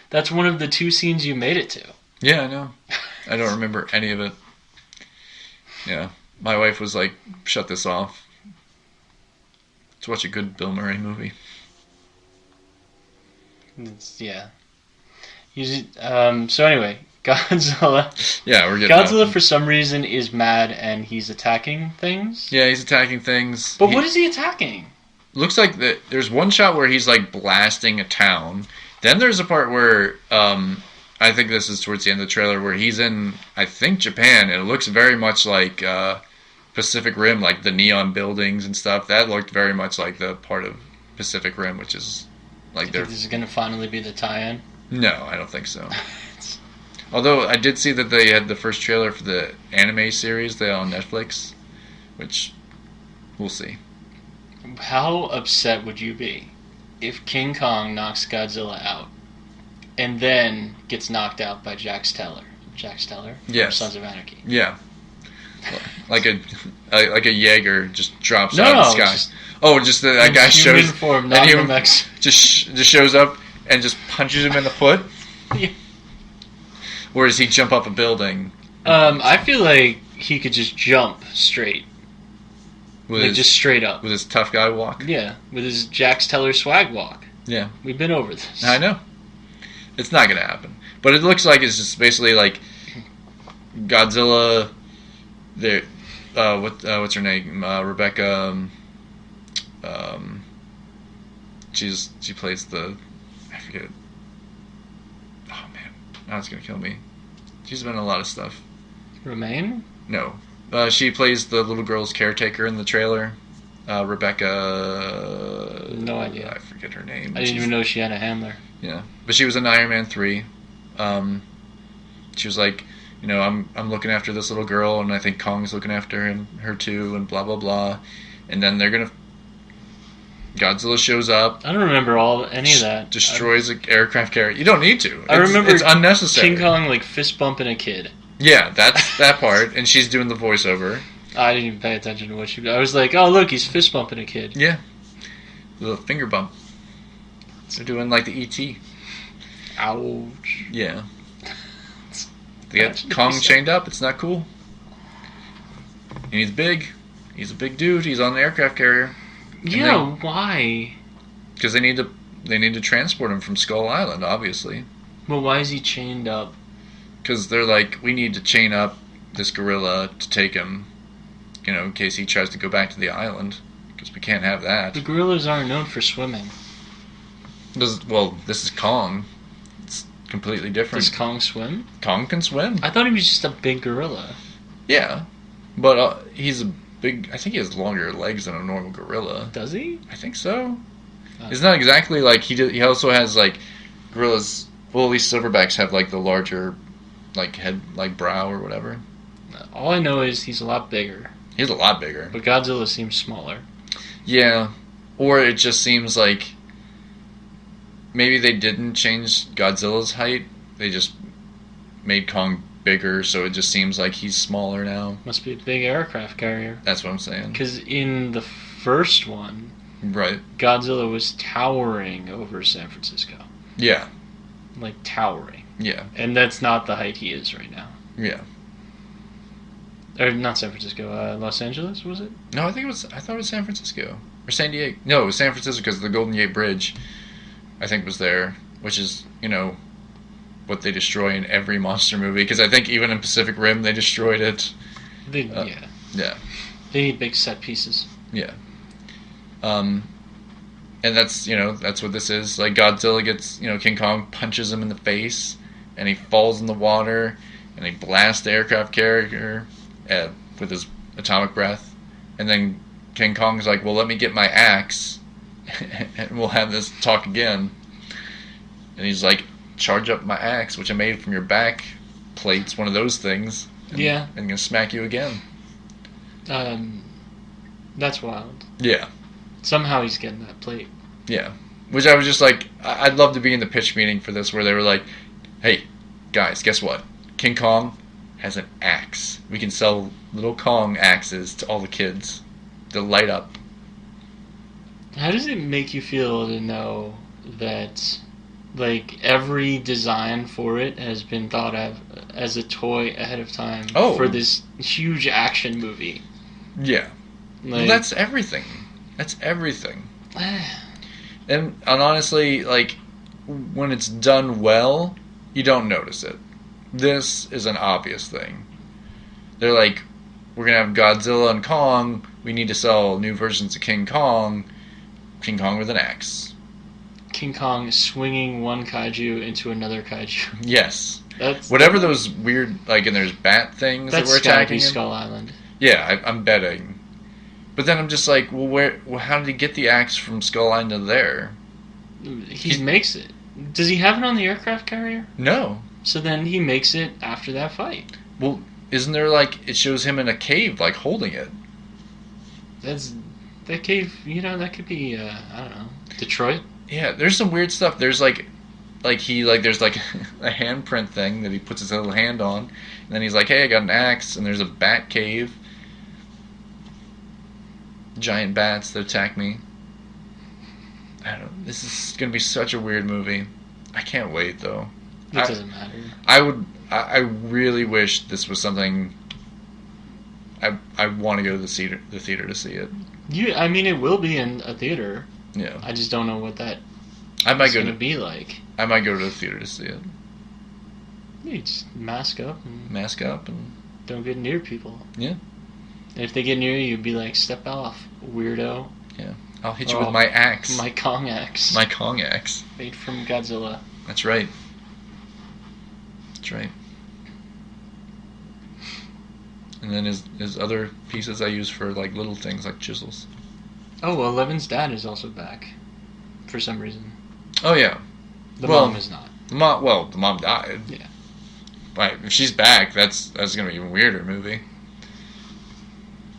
that's one of the 2 scenes you made it to. Yeah, I know. I don't remember any of it. Yeah. My wife was like, shut this off. Let's watch a good Bill Murray movie. Yeah. So anyway, Godzilla. Yeah, we're getting Godzilla for some reason is mad and he's attacking things. Yeah, he's attacking things. But what is he attacking? Looks like there's one shot where he's like blasting a town. Then there's a part where I think this is towards the end of the trailer where he's in, I think, Japan, and it looks very much like Pacific Rim, like the neon buildings and stuff. That looked very much like the part of Pacific Rim, which is like this is going to finally be the tie-in? No, I don't think so. Although I did see that they had the first trailer for the anime series they on Netflix, which we'll see. How upset would you be if King Kong knocks Godzilla out and then gets knocked out by Jax Teller? Jax Teller? Yes. From Sons of Anarchy. Yeah. Like a Jaeger just drops out of the sky. Just that guy shows form, just shows up and just punches him in the foot. Yeah. Or does he jump up a building? I feel like he could just jump straight. Just straight up. With his tough guy walk? Yeah, with his Jax Teller swag walk. Yeah. We've been over this. I know. It's not going to happen. But it looks like it's just basically like Godzilla, what's her name? Rebecca, she plays the, I forget. Oh man, now it's going to kill me. She's been in a lot of stuff. Romaine? No. She plays the little girl's caretaker in the trailer. Rebecca... No idea. I forget her name. I didn't even know she had a handler. Yeah. But she was in Iron Man 3. She was like, I'm looking after this little girl, and I think Kong's looking after her too, and blah, blah, blah. And then they're going to... Godzilla shows up. I don't remember any of that. Destroys an aircraft carrier. You don't need to. I remember it's unnecessary. King Kong, fist bumping a kid. Yeah, that's that part, and she's doing the voiceover. I didn't even pay attention to what she did. I was like, oh, look, he's fist bumping a kid. Yeah. A little finger bump. They're doing like the E.T. Ouch. Yeah. They got Kong chained up. It's not cool. And he's big. He's a big dude. He's on the aircraft carrier. Yeah, why? Because they need to transport him from Skull Island, obviously. Well, why is he chained up? Because they're like, we need to chain up this gorilla to take him, in case he tries to go back to the island. Because we can't have that. The gorillas aren't known for swimming. This is Kong. completely different. Does Kong swim? Kong can swim. I thought he was just a big gorilla. Yeah, but he's a big. I think he has longer legs than a normal gorilla. Does he? I think so. It's not exactly like he also has like gorillas. Well, at least silverbacks have like the larger, like head, like brow or whatever. All I know is he's a lot bigger. He's a lot bigger. But Godzilla seems smaller. Yeah, or it just seems like maybe they didn't change Godzilla's height. They just made Kong bigger, so it just seems like he's smaller now. Must be a big aircraft carrier. That's what I'm saying. Because in the first one, right, Godzilla was towering over San Francisco. Yeah. Like towering. Yeah. And that's not the height he is right now. Yeah. Or not San Francisco, Los Angeles, was it? No, I thought it was San Francisco. Or San Diego. No, it was San Francisco because the Golden Gate Bridge, I think, was there. Which is, what they destroy in every monster movie. Because I think even in Pacific Rim, they destroyed it. Yeah. Yeah. They need big set pieces. Yeah. And that's what this is. Like, Godzilla gets, King Kong punches him in the face, and he falls in the water, and he blasts the aircraft carrier with his atomic breath. And then King Kong's like, well, let me get my axe, and we'll have this talk again. And he's like, charge up my axe, which I made from your back plates, one of those things. And, yeah. And I'm going to smack you again. That's wild. Yeah. Somehow he's getting that plate. Yeah. Which I was just like, I'd love to be in the pitch meeting for this where they were like, hey, guys, guess what? King Kong has an axe. We can sell little Kong axes to all the kids. They'll light up. How does it make you feel to know that, like, every design for it has been thought of as a toy ahead of time for this huge action movie? Yeah. Like, well, that's everything. That's everything. And honestly, like, when it's done well, you don't notice it. This is an obvious thing. They're like, we're going to have Godzilla and Kong. We need to sell new versions of King Kong. King Kong with an axe. King Kong swinging one kaiju into another kaiju. Yes. Whatever those weird, like, and there's bat things that were attacking him. Skull Island. Yeah, I'm betting. But then I'm just like, well, how did he get the axe from Skull Island to there? He makes it. Does he have it on the aircraft carrier? No. So then he makes it after that fight. Well, isn't there, like, it shows him in a cave, like, holding it? That cave, that could be, I don't know, Detroit? Yeah, there's some weird stuff. There's, there's, like, a handprint thing that he puts his little hand on. And then he's like, hey, I got an axe. And there's a bat cave. Giant bats that attack me. I don't know. This is going to be such a weird movie. I can't wait, though. It doesn't matter. I really wish this was something. I want to go to the theater to see it. I mean, it will be in a theater. Yeah. I just don't know what that is going to be like. I might go to the theater to see it. You just mask up and don't get near people. Yeah. And if they get near you, you'd be like, step off, weirdo. Yeah. I'll hit you with my axe. My Kong axe. My Kong axe. Made from Godzilla. That's right. That's right. And then his other pieces I use for, like, little things like chisels. Oh, well, Eleven's dad is also back. For some reason. Oh, yeah. The mom is not. The mom died. Yeah. But if she's back, that's going to be an even weirder movie.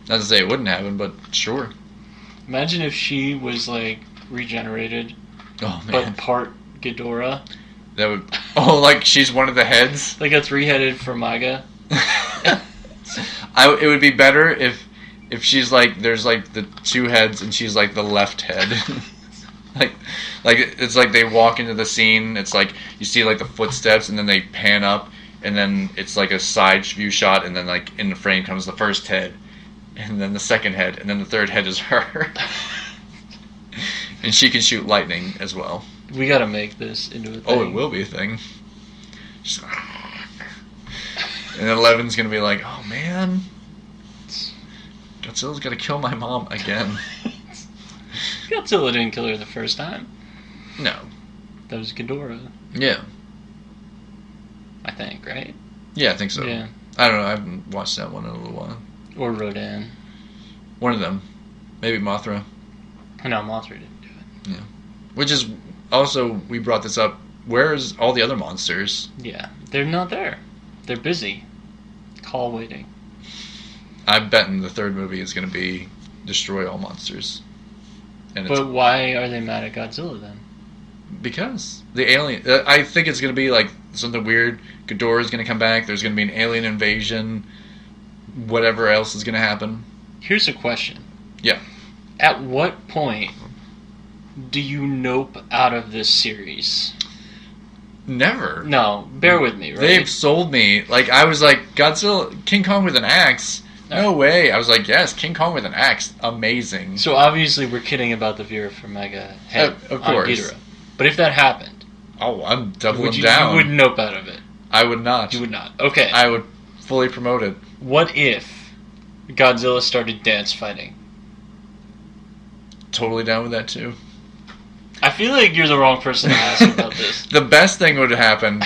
Not to say it wouldn't happen, but sure. Imagine if she was, like, regenerated. Oh, man. But part Ghidorah. That would... Oh, like she's one of the heads? Like a 3-headed Formiga. It would be better if she's like, there's like the 2 heads and she's like the left head. like it's like they walk into the scene, it's like you see like the footsteps and then they pan up and then it's like a side view shot and then like in the frame comes the first head and then the second head and then the third head is her. And she can shoot lightning as well. We gotta make this into a thing. Oh, it will be a thing. Just, and then Eleven's gonna be like, oh man, Godzilla's gonna kill my mom again. Godzilla didn't kill her the first time. No. That was Ghidorah. Yeah. I think, right? Yeah, I think so. Yeah. I don't know. I haven't watched that one in a little while. Or Rodan. One of them. Maybe Mothra. No, Mothra didn't do it. Yeah. Which is also, we brought this up, where's all the other monsters? Yeah. They're not there. They're busy. Call waiting. I'm betting the third movie is going to be destroy all monsters. And But why are they mad at Godzilla then? Because the alien, I think it's going to be like something weird. Ghidorah is going to come back. There's going to be an alien invasion. Whatever else is going to happen. Here's a question. Yeah. At what point do you nope out of this series? Never. No, bear with me, right? They've sold me. Like, I was like, Godzilla, King Kong with an axe? No way. I was like, yes, King Kong with an axe. Amazing. So obviously we're kidding about the Vera Farmiga head of on course. Ghidorah. But if that happened... Oh, I'm doubling you, down. You would nope out of it. I would not. You would not. Okay. I would fully promote it. What if Godzilla started dance fighting? Totally down with that, too. I feel like you're the wrong person to ask about this. The best thing would happen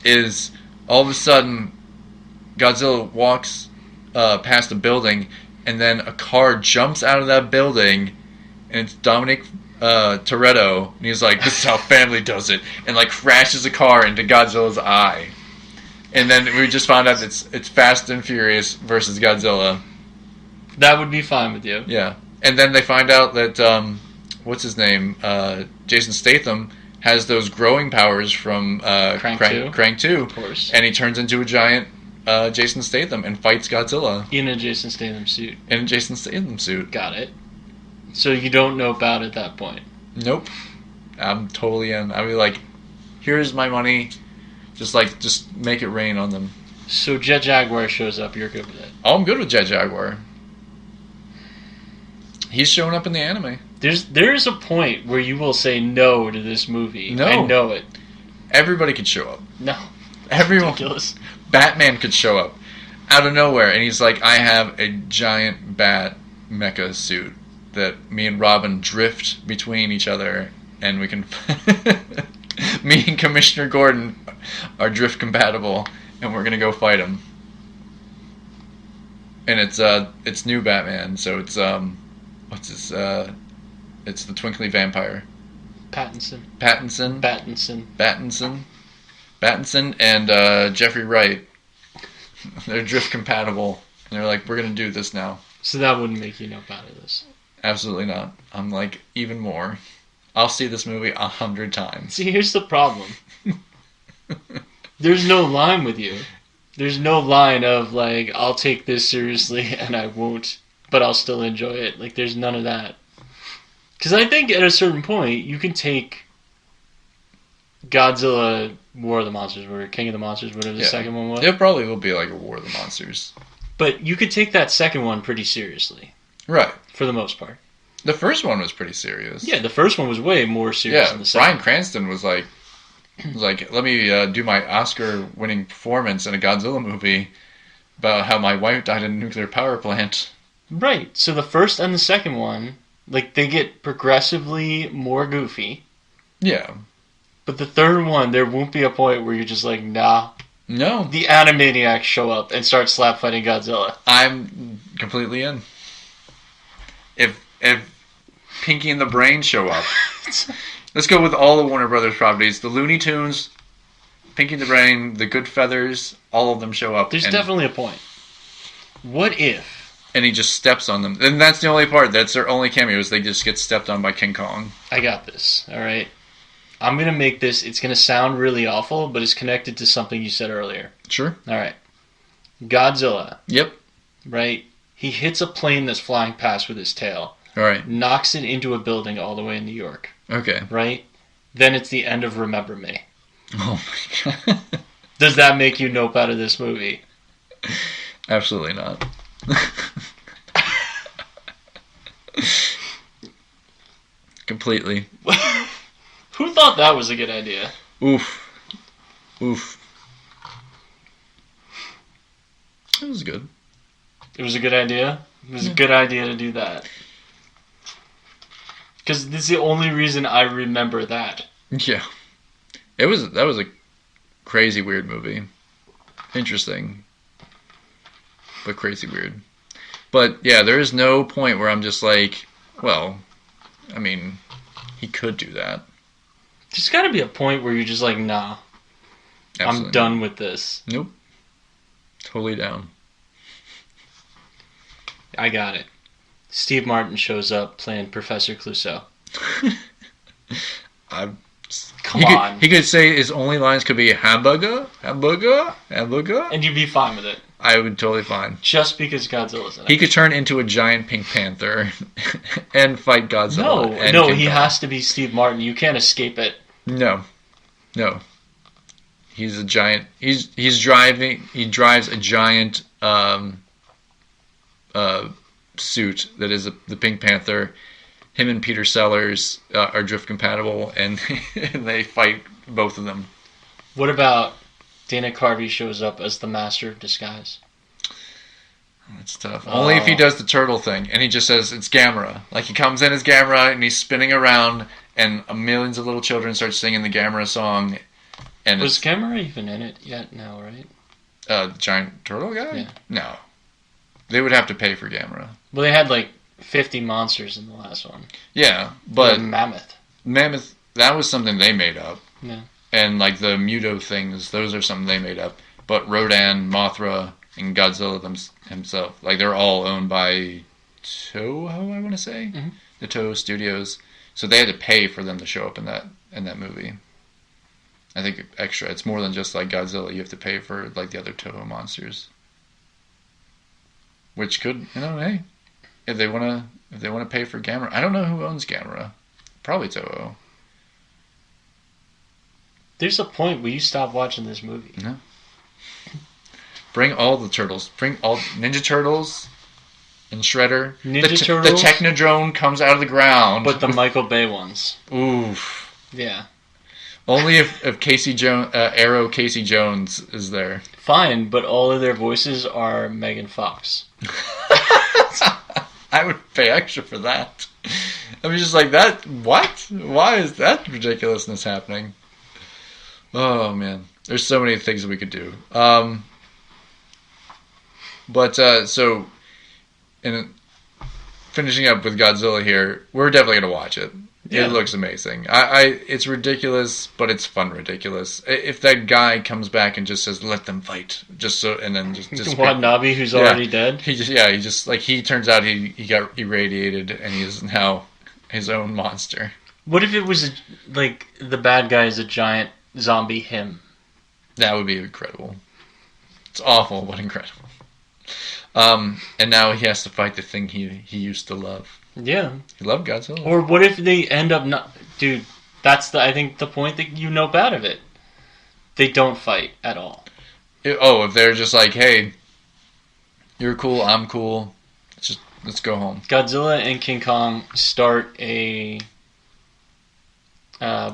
is all of a sudden Godzilla walks past a building and then a car jumps out of that building and it's Dominic Toretto and he's like, this is how family does it, and like crashes a car into Godzilla's eye. And then we just found out it's Fast and Furious versus Godzilla. That would be fine with you. Yeah. And then they find out that what's his name? Jason Statham has those growing powers from Crank 2. Of course. And he turns into a giant Jason Statham and fights Godzilla. In a Jason Statham suit. In a Jason Statham suit. Got it. So you don't know about it at that point? Nope. I'm totally in. I'll be like, here's my money. Just make it rain on them. So Jet Jaguar shows up, you're good with it? Oh, I'm good with Jet Jaguar. He's showing up in the anime. There is a point where you will say no to this movie. No. I know it. Everybody could show up. No. Everyone. Ridiculous. Batman could show up out of nowhere, and he's like, I have a giant bat mecha suit that me and Robin drift between each other, and we can... me and Commissioner Gordon are drift compatible, and we're gonna go fight him. And it's new Batman, so it's it's the Twinkly Vampire. Pattinson, and Jeffrey Wright. They're drift compatible, and they're like, we're gonna do this now. So that wouldn't make you nope out of this? Absolutely not. I'm like, even more. I'll see this movie 100 times. See, here's the problem. There's no line with you. There's no line of, like, I'll take this seriously and I won't, but I'll still enjoy it. Like, there's none of that. Because I think at a certain point, you can take Godzilla, War of the Monsters, or King of the Monsters, whatever the second one was. It probably will be like a War of the Monsters. But you could take that second one pretty seriously. Right. For the most part. The first one was pretty serious. Yeah, the first one was way more serious than the second. Bryan Cranston was like, let me do my Oscar-winning performance in a Godzilla movie about how my wife died in a nuclear power plant. Right. So the first and the second one, like, they get progressively more goofy. Yeah. But the third one, there won't be a point where you're just like, nah. No. The Animaniacs show up and start slap fighting Godzilla. I'm completely in. If Pinky and the Brain show up. Let's go with all the Warner Brothers properties. The Looney Tunes, Pinky and the Brain, the Good Feathers, all of them show up. There's definitely a point. What if? And he just steps on them. And that's the only part. That's their only cameos. They just get stepped on by King Kong. I got this. All right. I'm going to make this, it's going to sound really awful, but it's connected to something you said earlier. Sure. All right. Godzilla. Yep. Right? He hits a plane that's flying past with his tail. All right. Knocks it into a building all the way in New York. Okay. Right? Then it's the end of Remember Me. Oh my god. Does that make you nope out of this movie? Absolutely not. Completely. Who thought that was a good idea? Oof. It was good. It was a good idea? It was a good idea to do that. Because this is the only reason I remember that. Yeah. That was a crazy weird movie. interesting, but crazy weird. But yeah, there is no point where I'm just like, well, I mean, he could do that. There's got to be a point where you're just like, nah, Absolutely I'm done with this. Nope. Totally down. I got it. Steve Martin shows up playing Professor Clouseau. Come on. He could say his only lines could be hamburger, hamburger, hamburger. And you'd be fine with it. I would totally fine. Just because Godzilla's in it. He could turn into a giant Pink Panther and fight Godzilla. No, he has to be Steve Martin. You can't escape it. No. He's a giant. He drives a giant suit that is the Pink Panther. Him and Peter Sellers are drift compatible, and they fight both of them. What about Dana Carvey shows up as the Master of Disguise? That's tough. Only if he does the turtle thing, and he just says it's Gamera. Like he comes in as Gamera, and he's spinning around, and millions of little children start singing the Gamera song. And was Gamera even in it yet? No, right? The giant turtle guy? Yeah. No. They would have to pay for Gamera. Well, they had like 50 monsters in the last one. Yeah, but Mammoth, that was something they made up. Yeah. And like the Muto things, those are something they made up. But Rodan, Mothra, and Godzilla himself, like they're all owned by Toho, I want to say, the Toho Studios. So they had to pay for them to show up in that movie. I think extra. It's more than just like Godzilla. You have to pay for like the other Toho monsters, which could, hey. If they want to pay for Gamera. I don't know who owns Gamera. Probably Toho. There's a point where you stop watching this movie. No. Bring all the turtles. Bring all Ninja Turtles and Shredder. Turtles. The Technodrome comes out of the ground. But the Michael Bay ones. Oof. Yeah. Only if Casey Jones, Arrow Casey Jones is there. Fine, but all of their voices are Megan Fox. I would pay extra for that. I mean, just like that. What? Why is that ridiculousness happening? Oh man, there's so many things that we could do. So, in finishing up with Godzilla here, we're definitely gonna watch it. Yeah. It looks amazing. It's ridiculous, but it's fun ridiculous. If that guy comes back and just says, "Let them fight," and then just Watanabe, who's already dead. He turns out he got irradiated, and he is now his own monster. What if it was like the bad guy is a giant zombie him? That would be incredible. It's awful, but incredible. And now he has to fight the thing he used to love. Yeah. He loved Godzilla. Or what if they end up not... Dude, that's I think the point that you know bad of it. They don't fight at all. If they're just like, hey, you're cool, I'm cool, let's go home. Godzilla and King Kong start a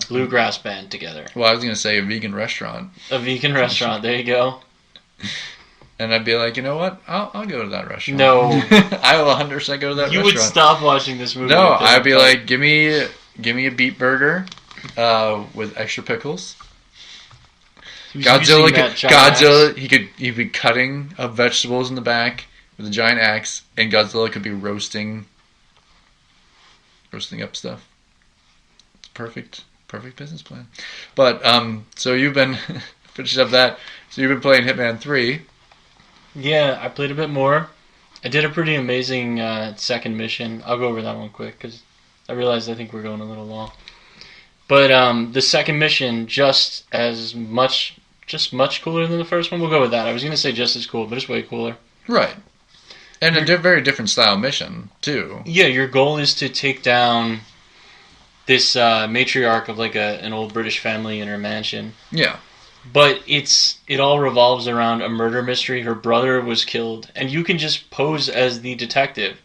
bluegrass band together. Well, I was going to say a vegan restaurant. A vegan restaurant, there you go. And I'd be like, you know what? I'll go to that restaurant. No. I will 100% go to that restaurant. You would stop watching this movie. No, I'd be like, give me a beet burger with extra pickles. Godzilla, he'd be cutting up vegetables in the back with a giant axe, and Godzilla could be roasting up stuff. It's perfect business plan. But so you've been finishing up that. So you've been playing Hitman 3. Yeah, I played a bit more. I did a pretty amazing second mission. I'll go over that one quick because I realized I think we're going a little long. But the second mission, just much cooler than the first one. We'll go with that. I was going to say just as cool, but it's way cooler. Right. And a very different style mission, too. Yeah, your goal is to take down this matriarch of like an old British family in her mansion. Yeah. But it all revolves around a murder mystery. Her brother was killed, and you can just pose as the detective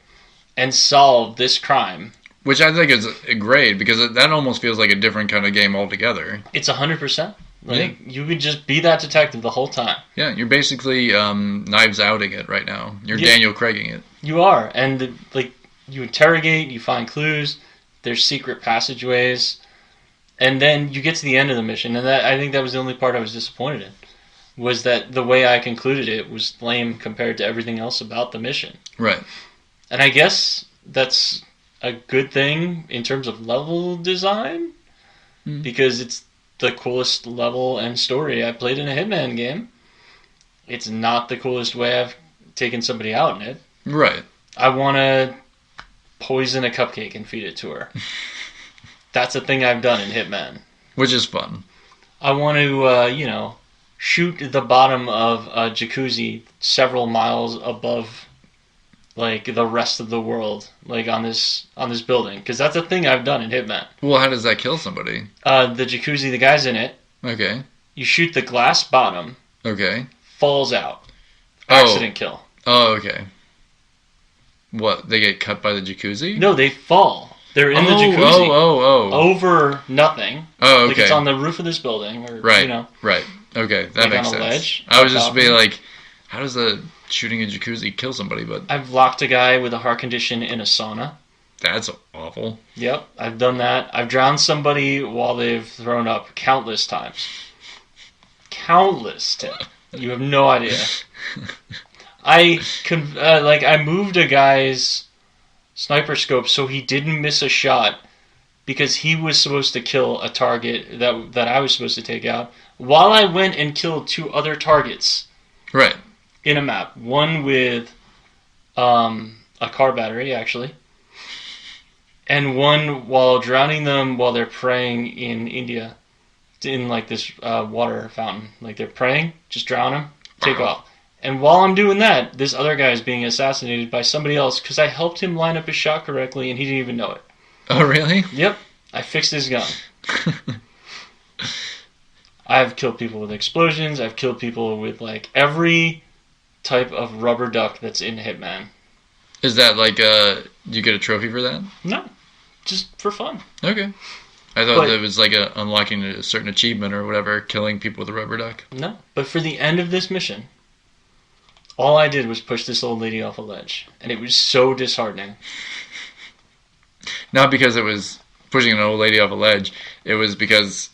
and solve this crime. Which I think is great, because that almost feels like a different kind of game altogether. It's 100%. You could just be that detective the whole time. Yeah, you're basically Knives Outing it right now. You're Daniel Craiging it. You are, and you interrogate, you find clues, there's secret passageways. And then you get to the end of the mission, and I think that was the only part I was disappointed in. was that the way I concluded it was lame compared to everything else about the mission. Right. And I guess that's a good thing in terms of level design, because it's the coolest level and story I played in a Hitman game. It's not the coolest way I've taken somebody out in it. Right. I want to poison a cupcake and feed it to her. That's a thing I've done in Hitman. Which is fun. I want to, shoot the bottom of a jacuzzi several miles above, like, the rest of the world, like, on this building. Because that's a thing I've done in Hitman. Well, how does that kill somebody? The jacuzzi, the guy's in it. Okay. You shoot the glass bottom. Okay. Falls out. Accident kill. Oh, okay. What, they get cut by the jacuzzi? No, they fall. They're in the jacuzzi. Oh. Over nothing. Oh, okay. Like it's on the roof of this building. Or, right, right. Okay, that like makes on a sense. Ledge, I was just be like, how does shooting a jacuzzi kill somebody? But I've locked a guy with a heart condition in a sauna. That's awful. Yep, I've done that. I've drowned somebody while they've thrown up countless times. Countless, Tim. You have no idea. I moved a guy's sniper scope so he didn't miss a shot because he was supposed to kill a target that I was supposed to take out, while I went and killed 2 other targets. Right. In a map. One with a car battery, actually. And one while drowning them while they're praying in India. In like this water fountain. Like they're praying, just drown them, take off. And while I'm doing that, this other guy is being assassinated by somebody else because I helped him line up his shot correctly and he didn't even know it. Oh, really? Yep. I fixed his gun. I've killed people with explosions. I've killed people with like every type of rubber duck that's in Hitman. Is that like, do you get a trophy for that? No. Just for fun. Okay. I thought it was like unlocking a certain achievement or whatever, killing people with a rubber duck. No. But for the end of this mission, all I did was push this old lady off a ledge. And it was so disheartening. Not because it was pushing an old lady off a ledge. It was because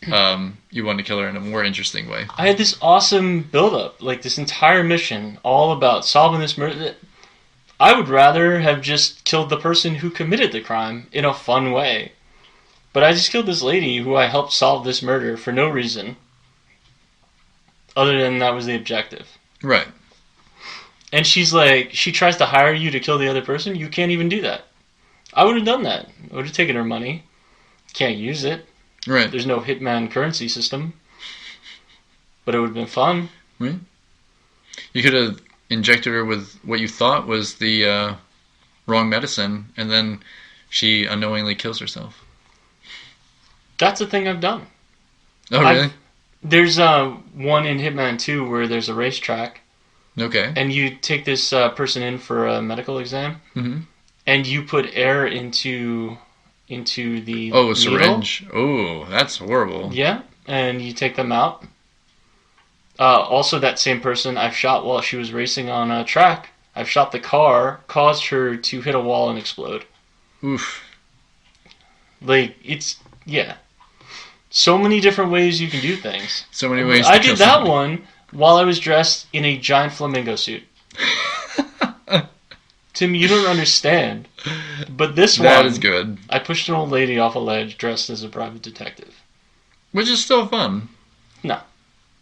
you wanted to kill her in a more interesting way. I had this awesome build-up. Like, this entire mission, all about solving this murder. I would rather have just killed the person who committed the crime in a fun way. But I just killed this lady who I helped solve this murder for no reason. Other than that was the objective. Right. And she's like, she tries to hire you to kill the other person. You can't even do that. I would have done that. I would have taken her money. Can't use it. Right. There's no Hitman currency system. But it would have been fun. Right. You could have injected her with what you thought was the wrong medicine, and then she unknowingly kills herself. That's a thing I've done. Oh, really? There's one in Hitman 2 where there's a racetrack. Okay. And you take this person in for a medical exam. Mm-hmm. And you put air into the needle. A syringe. Oh, that's horrible. Yeah, and you take them out. Also, that same person I've shot while she was racing on a track. I've shot the car, caused her to hit a wall and explode. Oof. Like, yeah. So many different ways you can do things. So many ways I did that one while I was dressed in a giant flamingo suit. Tim, you don't understand. But this one... That is good. I pushed an old lady off a ledge dressed as a private detective. Which is still fun. No.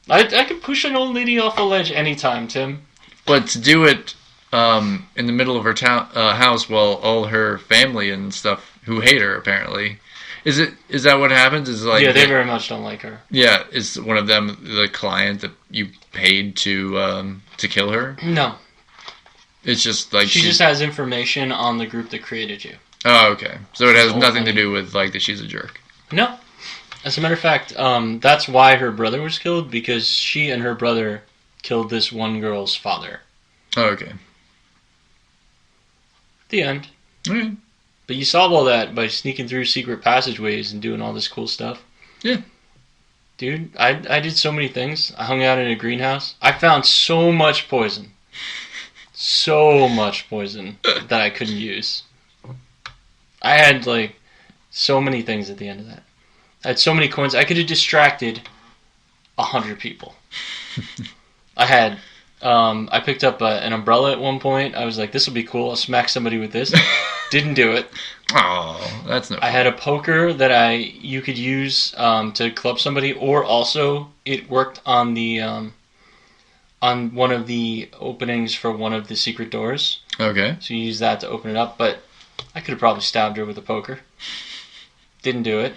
I could push an old lady off a ledge anytime, Tim. But to do it in the middle of her house while all her family and stuff, who hate her apparently... Is that what happens? Is like they very much don't like her. Yeah, is one of them the client that you paid to kill her? No. It's just like she just has information on the group that created you. Oh, okay. So it has nothing to do with like that she's a jerk. No. As a matter of fact, that's why her brother was killed, because she and her brother killed this one girl's father. Oh, okay. The end. All right. But you solve all that by sneaking through secret passageways and doing all this cool stuff. Yeah. Dude, I did so many things. I hung out in a greenhouse. I found so much poison. So much poison that I couldn't use. I had, like, so many things at the end of that. I had so many coins. I could have distracted 100 people. I picked up an umbrella at one point. I was like, this will be cool. I'll smack somebody with this. Didn't do it. Oh, that's no fun. I had a poker that you could use to club somebody, or also it worked on the on one of the openings for one of the secret doors. Okay. So you use that to open it up, but I could have probably stabbed her with a poker. Didn't do it.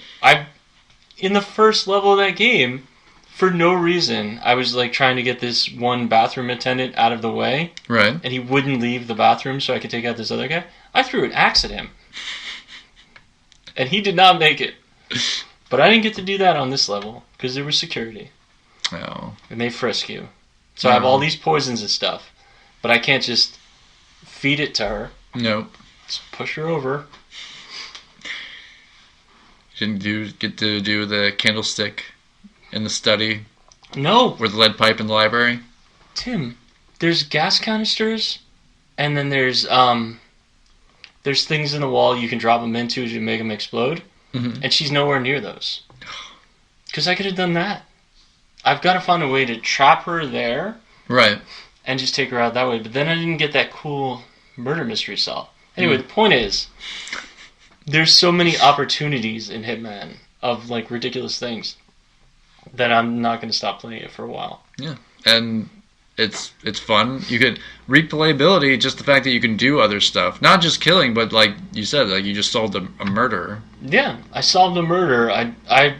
In the first level of that game, for no reason, I was like trying to get this one bathroom attendant out of the way. Right. And he wouldn't leave the bathroom so I could take out this other guy. I threw an axe at him. And he did not make it. But I didn't get to do that on this level because there was security. Oh. And they frisk you. So I have all these poisons and stuff. But I can't just feed it to her. Nope. Just push her over. Didn't get to do the candlestick in the study? No. Or the lead pipe in the library? Tim, there's gas canisters, and then there's things in the wall you can drop them into to make them explode, and she's nowhere near those. Because I could have done that. I've got to find a way to trap her there, right, and just take her out that way. But then I didn't get that cool murder mystery solved. Anyway, the point is, there's so many opportunities in Hitman of like ridiculous things that I'm not going to stop playing it for a while. Yeah, and it's fun. You could replayability, just the fact that you can do other stuff, not just killing, but like you said, like you just solved a murder. Yeah, I solved a murder. I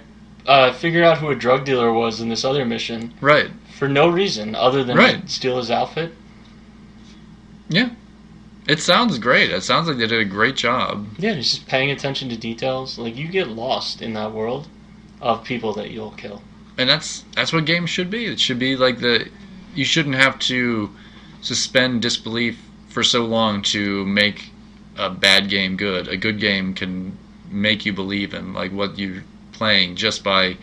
figured out who a drug dealer was in this other mission. Right. For no reason other than to steal his outfit. Yeah. It sounds great. It sounds like they did a great job. Yeah, just paying attention to details. Like, you get lost in that world of people that you'll kill. And that's what games should be. It should be like you shouldn't have to suspend disbelief for so long to make a bad game good. A good game can make you believe in like what you're playing just by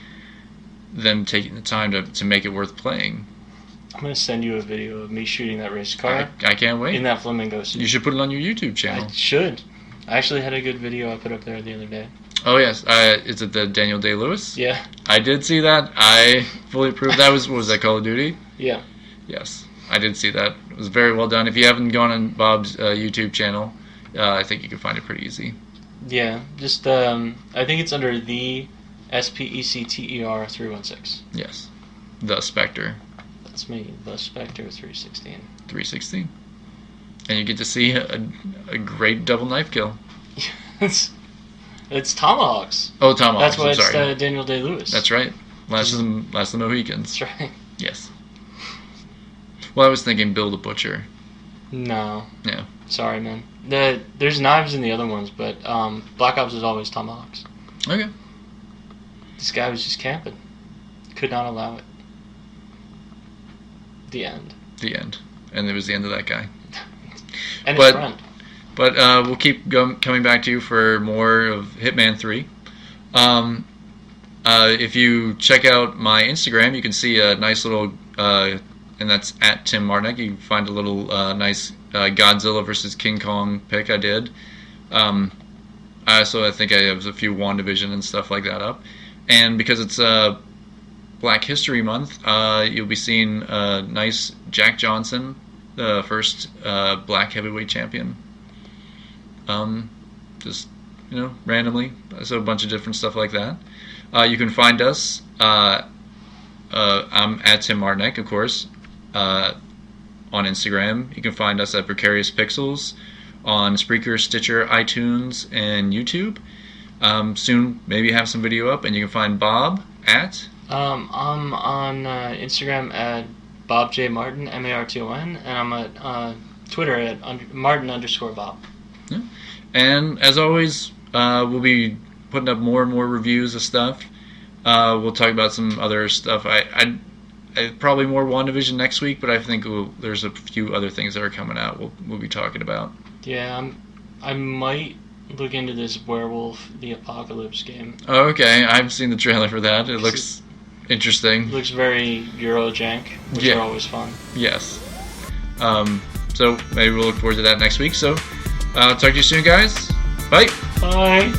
them taking the time to make it worth playing. I'm going to send you a video of me shooting that race car. I can't wait. In that flamingo suit. You should put it on your YouTube channel. I should. I actually had a good video I put up there the other day. Oh, yes. Is it the Daniel Day-Lewis? Yeah. I did see that. I fully approve. What was that, Call of Duty? Yeah. Yes. I did see that. It was very well done. If you haven't gone on Bob's YouTube channel, I think you can find it pretty easy. Yeah. Just, I think it's under the SPECTER 316. Yes. The Spectre. That's me, the Spectre 316. 316. And you get to see a great double knife kill. It's tomahawks. Oh, tomahawks. That's why it's Daniel Day-Lewis. That's right. Last of the Mohicans. That's right. Yes. Well, I was thinking Bill the Butcher. No. Yeah. Sorry, man. There's knives in the other ones, but Black Ops is always tomahawks. Okay. This guy was just camping. Could not allow it. The end. The end. And it was the end of that guy. And his friend. But we'll keep coming back to you for more of Hitman 3. If you check out my Instagram, you can see a nice little, and that's at Tim Marnick. You can find a little nice Godzilla versus King Kong pic I did. I think I have a few WandaVision and stuff like that up. And because it's Black History Month, you'll be seeing nice Jack Johnson, the first black heavyweight champion. Just, randomly. So a bunch of different stuff like that. You can find us. I'm at Tim Marnick, of course, on Instagram. You can find us at Precarious Pixels on Spreaker, Stitcher, iTunes, and YouTube. Soon, maybe have some video up, and you can find Bob at... I'm on Instagram at Bob J. Martin, MARTON, and I'm at Twitter at Martin_Bob. Yeah. And as always, we'll be putting up more and more reviews of stuff. We'll talk about some other stuff. I probably more WandaVision next week, but I think there's a few other things that are coming out we'll be talking about. Yeah, I might look into this Werewolf the Apocalypse game. Oh, okay. I've seen the trailer for that. It looks interesting. It looks very Eurojank, which are always fun. Yes. So maybe we'll look forward to that next week. So talk to you soon, guys. Bye. Bye.